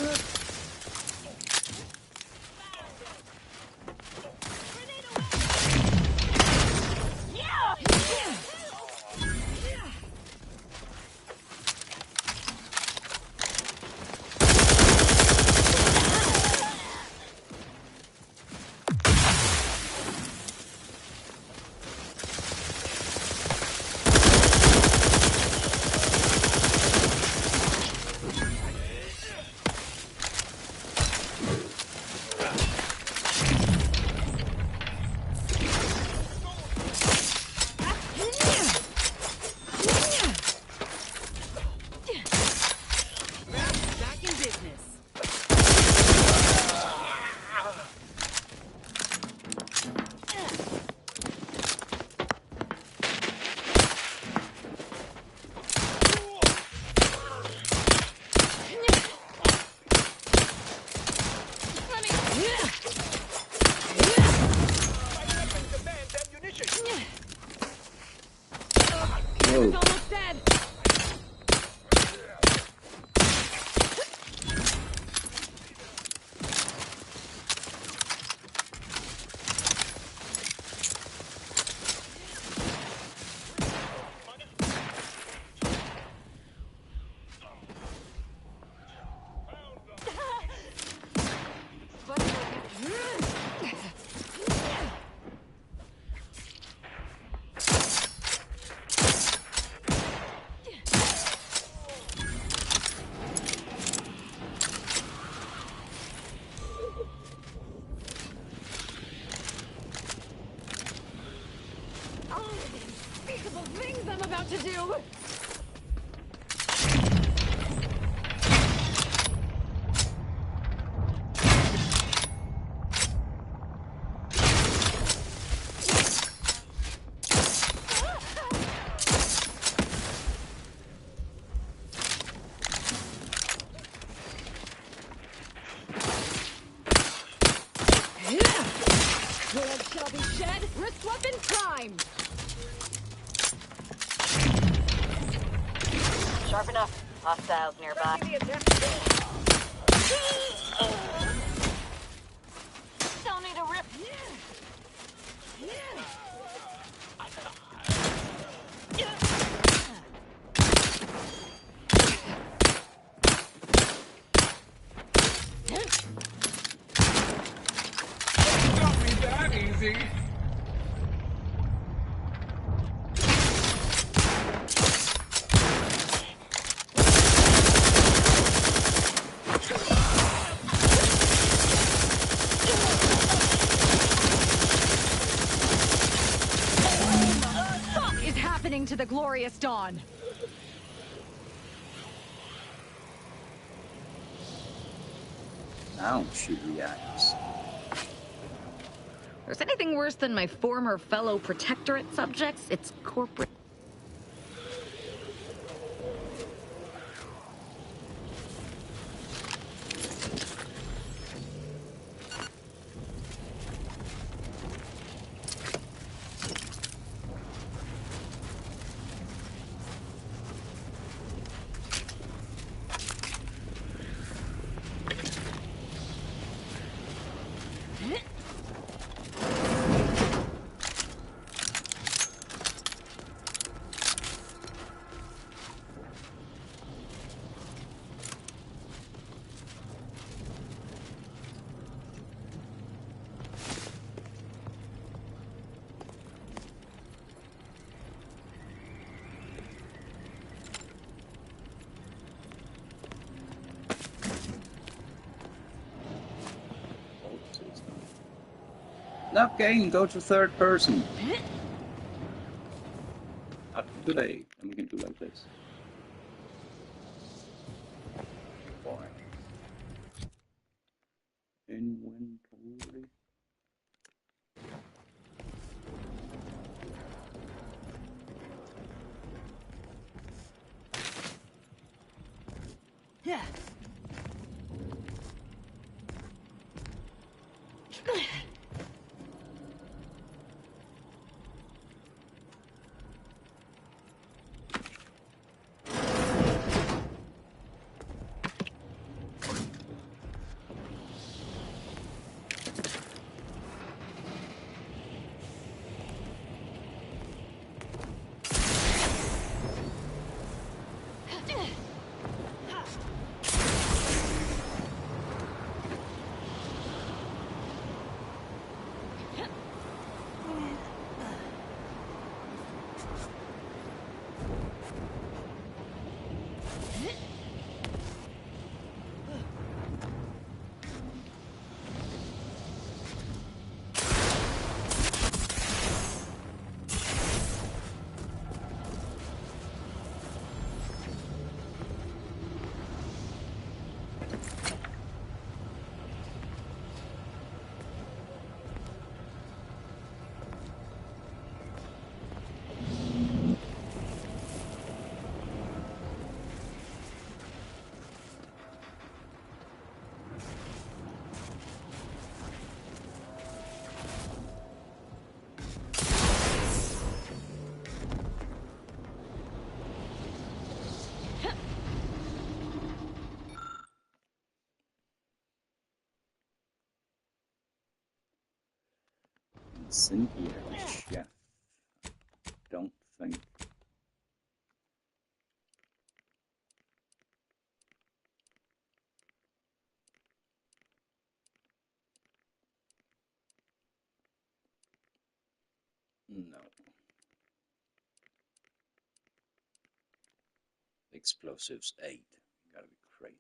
Commander's almost dead. Things I'm about to do! Blood shall be shed, wrist weapon primed! Sharp enough. Hostiles nearby. Don't need a rip. Don't be that easy. What is happening to the glorious dawn? Now she reacts. If there's anything worse than my former fellow Protectorate subjects, it's corporate. Okay, go to third person. Up today, and we can do like this. Boy. Inventory. Yeah. Incendiary chef. Don't think. No. Explosives 8. Gotta be crazy.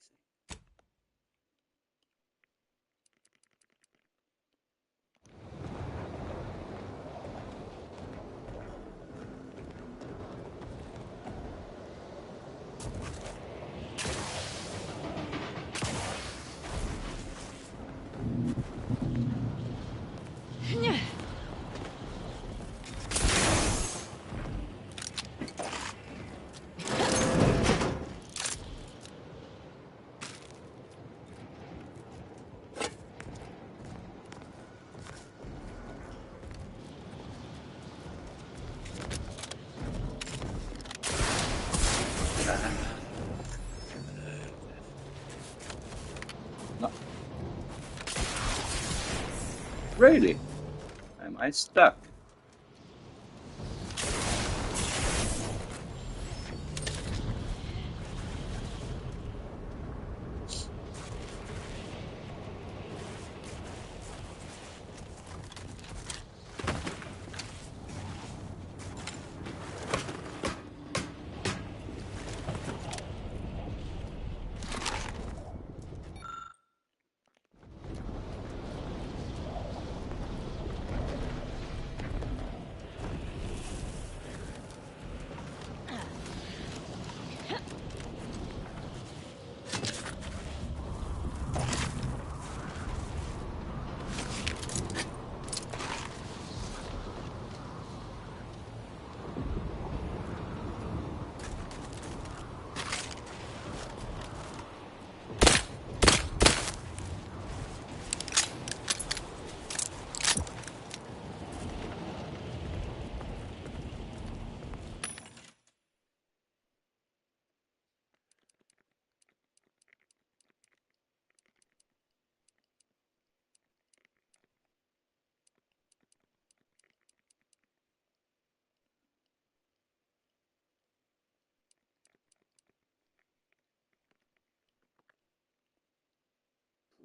No. Really? Am I stuck?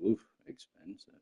Oof, expensive.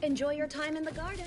Enjoy your time in the garden.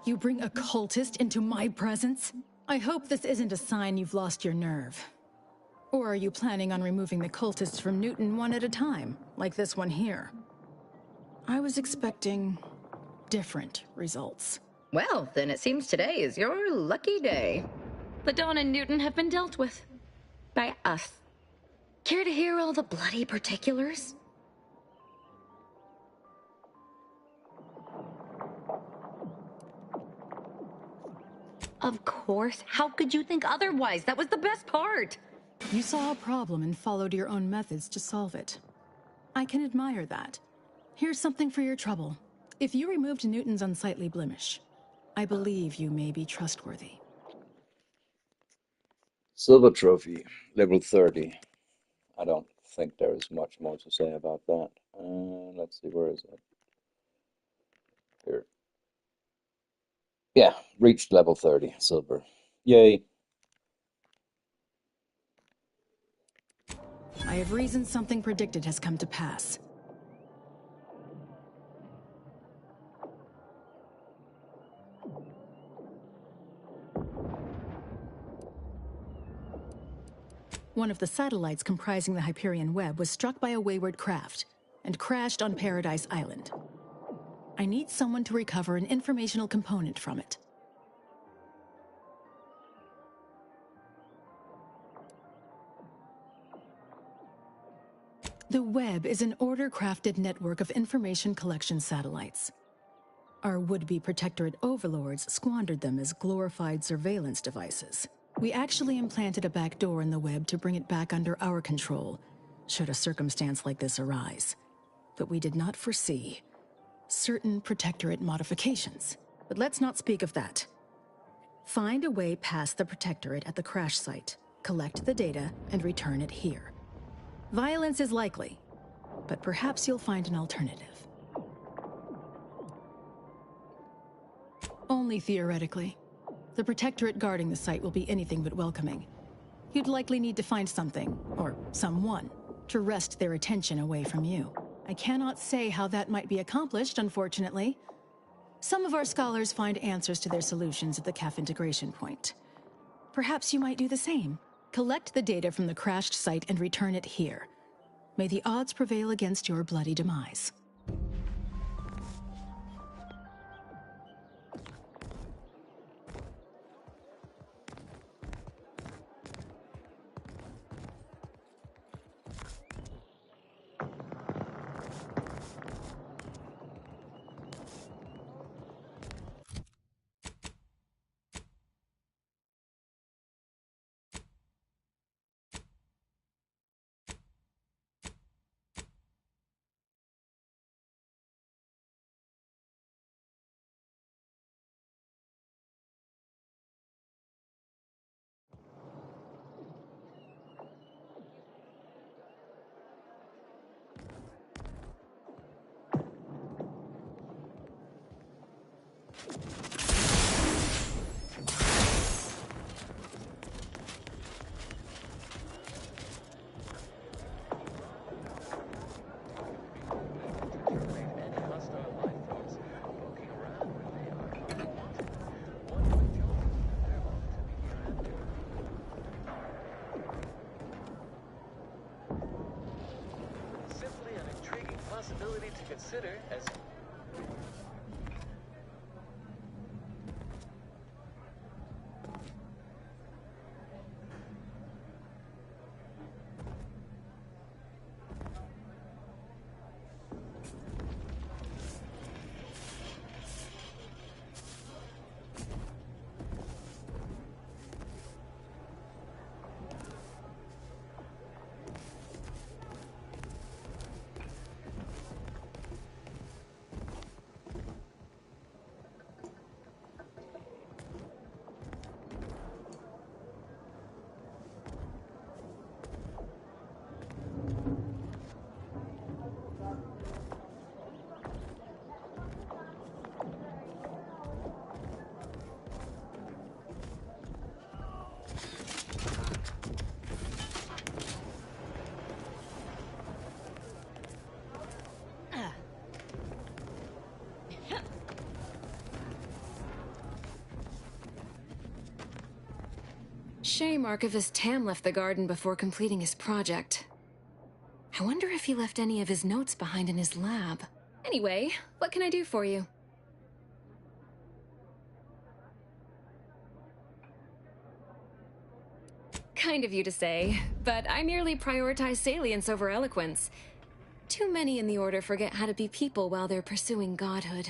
You bring a cultist into my presence? I hope this isn't a sign you've lost your nerve. Or are you planning on removing the cultists from Newton one at a time, like this one here? I was expecting different results. Well, then it seems today is your lucky day. The Dawn and Newton have been dealt with. By us. Care to hear all the bloody particulars? Of course. How could you think otherwise? That was the best part. You saw a problem and followed your own methods to solve it. I can admire that. Here's something for your trouble. If you removed Newton's unsightly blemish, I believe you may be trustworthy. Silver trophy, level 30. I don't think there is much more to say about that. Let's see, where is it? Here. Yeah, reached level 30, silver. Yay. I have reason something predicted has come to pass. One of the satellites comprising the Hyperion web was struck by a wayward craft and crashed on Paradise Island. I need someone to recover an informational component from it. The web is an order-crafted network of information collection satellites. Our would-be Protectorate overlords squandered them as glorified surveillance devices. We actually implanted a back door in the web to bring it back under our control, should a circumstance like this arise. But we did not foresee certain Protectorate modifications. But let's not speak of that. Find a way past the Protectorate at the crash site, collect the data, and return it here. Violence is likely, but perhaps you'll find an alternative. Only theoretically. The Protectorate guarding the site will be anything but welcoming. You'd likely need to find something, or someone, to wrest their attention away from you. I cannot say how that might be accomplished, unfortunately. Some of our scholars find answers to their solutions at the CAF integration point. Perhaps you might do the same. Collect the data from the crashed site and return it here. May the odds prevail against your bloody demise. Consider as Shame Archivist Tam left the garden before completing his project. I wonder if he left any of his notes behind in his lab. Anyway, what can I do for you? Kind of you to say, but I merely prioritize salience over eloquence. Too many in the Order forget how to be people while they're pursuing godhood.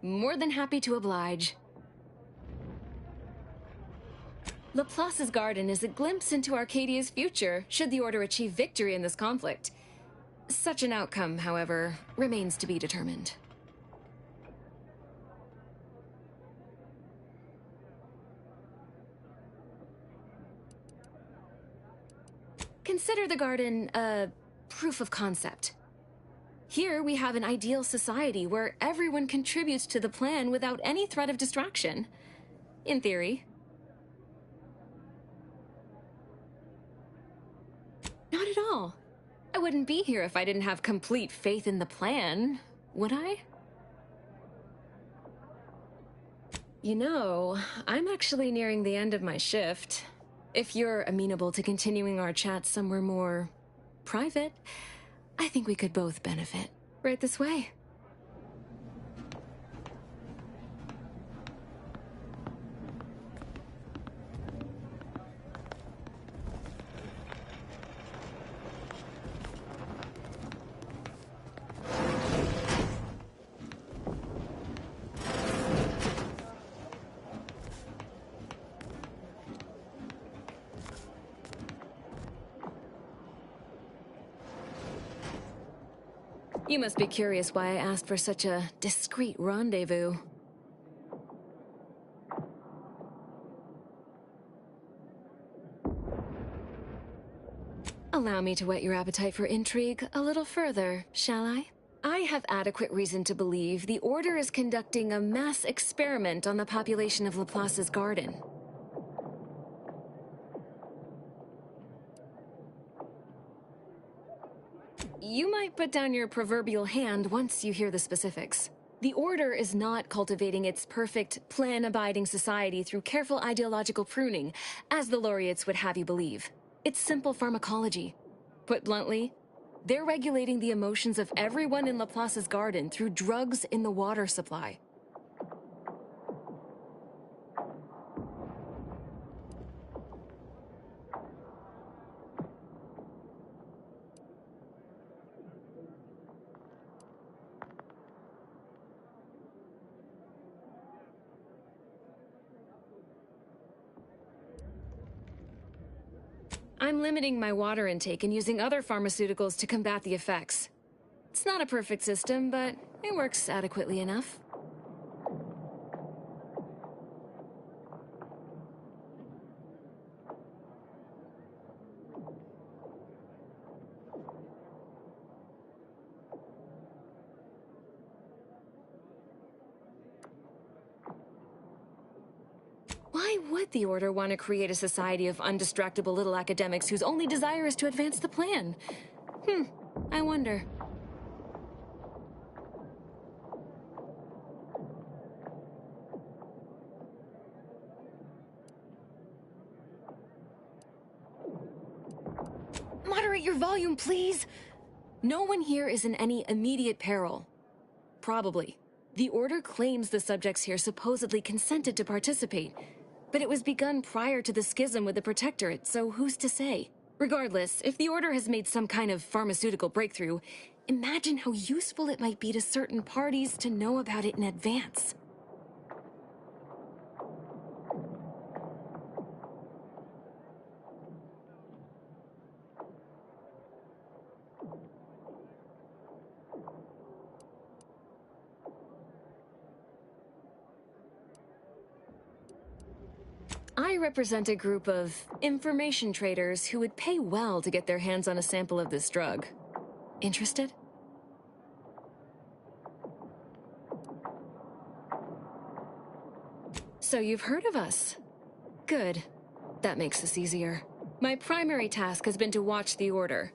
More than happy to oblige. Laplace's garden is a glimpse into Arcadia's future, should the Order achieve victory in this conflict. Such an outcome, however, remains to be determined. Consider the garden a proof of concept. Here we have an ideal society where everyone contributes to the plan without any threat of distraction. In theory. Not at all. I wouldn't be here if I didn't have complete faith in the plan, would I? You know, I'm actually nearing the end of my shift. If you're amenable to continuing our chat somewhere more private, I think we could both benefit. Right this way. You must be curious why I asked for such a discreet rendezvous. Allow me to whet your appetite for intrigue a little further, shall I? I have adequate reason to believe the Order is conducting a mass experiment on the population of Laplace's garden. You might put down your proverbial hand once you hear the specifics. The Order is not cultivating its perfect, plan-abiding society through careful ideological pruning, as the laureates would have you believe. It's simple pharmacology. Put bluntly, they're regulating the emotions of everyone in Laplace's garden through drugs in the water supply. I'm limiting my water intake and using other pharmaceuticals to combat the effects. It's not a perfect system, but it works adequately enough. Why would the Order want to create a society of undistractable little academics whose only desire is to advance the plan? I wonder. Moderate your volume, please. No one here is in any immediate peril. Probably. The Order claims the subjects here supposedly consented to participate, but it was begun prior to the schism with the Protectorate, so who's to say? Regardless, if the Order has made some kind of pharmaceutical breakthrough, imagine how useful it might be to certain parties to know about it in advance. I represent a group of information traders who would pay well to get their hands on a sample of this drug. Interested? So you've heard of us. Good. That makes this easier. My primary task has been to watch the Order.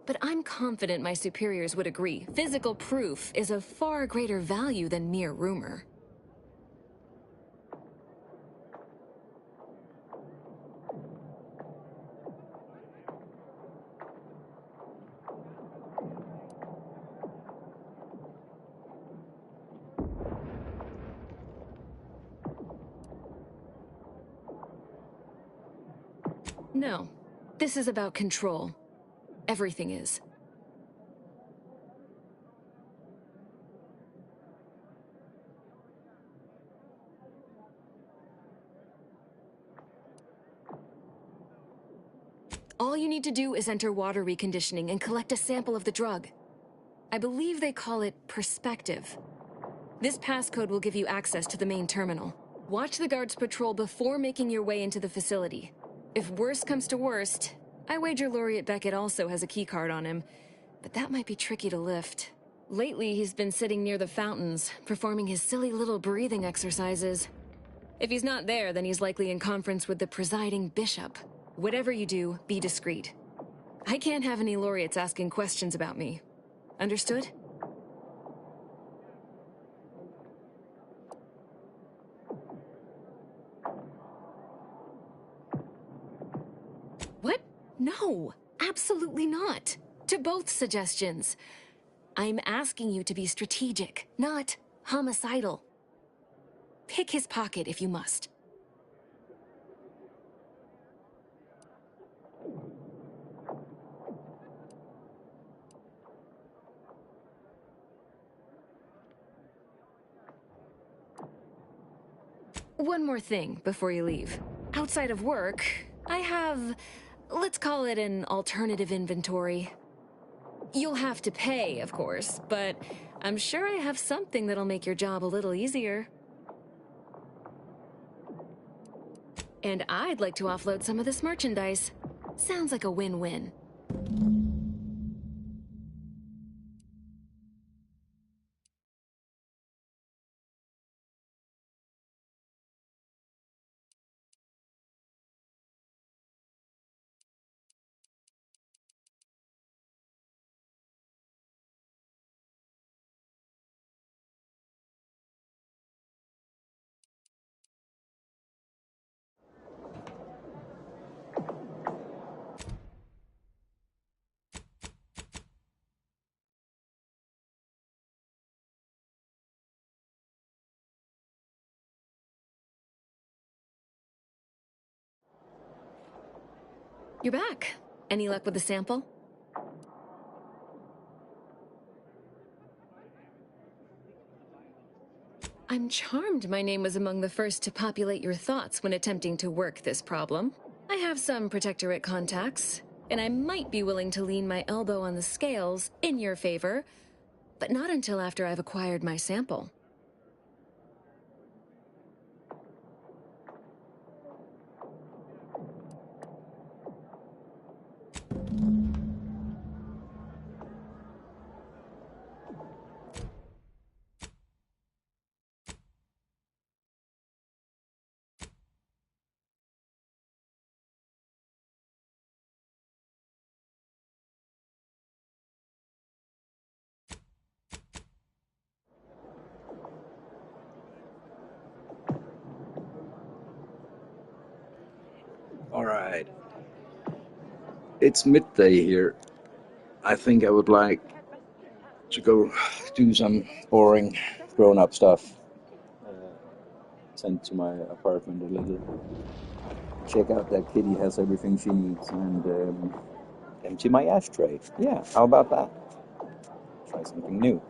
But I'm confident my superiors would agree. Physical proof is of far greater value than mere rumor. No. This is about control. Everything is. All you need to do is enter water reconditioning and collect a sample of the drug. I believe they call it perspective. This passcode will give you access to the main terminal. Watch the guards patrol before making your way into the facility. If worst comes to worst, I wager Laureate Beckett also has a keycard on him, but that might be tricky to lift. Lately, he's been sitting near the fountains, performing his silly little breathing exercises. If he's not there, then he's likely in conference with the presiding bishop. Whatever you do, be discreet. I can't have any laureates asking questions about me. Understood? What? No, absolutely not. To both suggestions. I'm asking you to be strategic, not homicidal. Pick his pocket if you must. One more thing before you leave. Outside of work, I have, let's call it an alternative inventory. You'll have to pay, of course, but I'm sure I have something that'll make your job a little easier. And I'd like to offload some of this merchandise. Sounds like a win-win. You're back. Any luck with the sample? I'm charmed my name was among the first to populate your thoughts when attempting to work this problem. I have some Protectorate contacts, and I might be willing to lean my elbow on the scales in your favor, but not until after I've acquired my sample. Alright. It's midday here. I think I would like to go do some boring grown-up stuff. Tend to my apartment a little. Check out that kitty has everything she needs and empty my ashtray. Yeah, how about that? Try something new.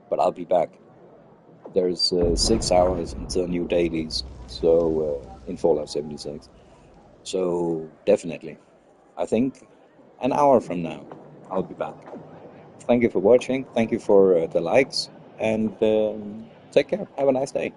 But I'll be back. There's 6 hours until new dailies, so in Fallout 76. So definitely, I think an hour from now, I'll be back. Thank you for watching. Thank you for the likes, and take care. Have a nice day.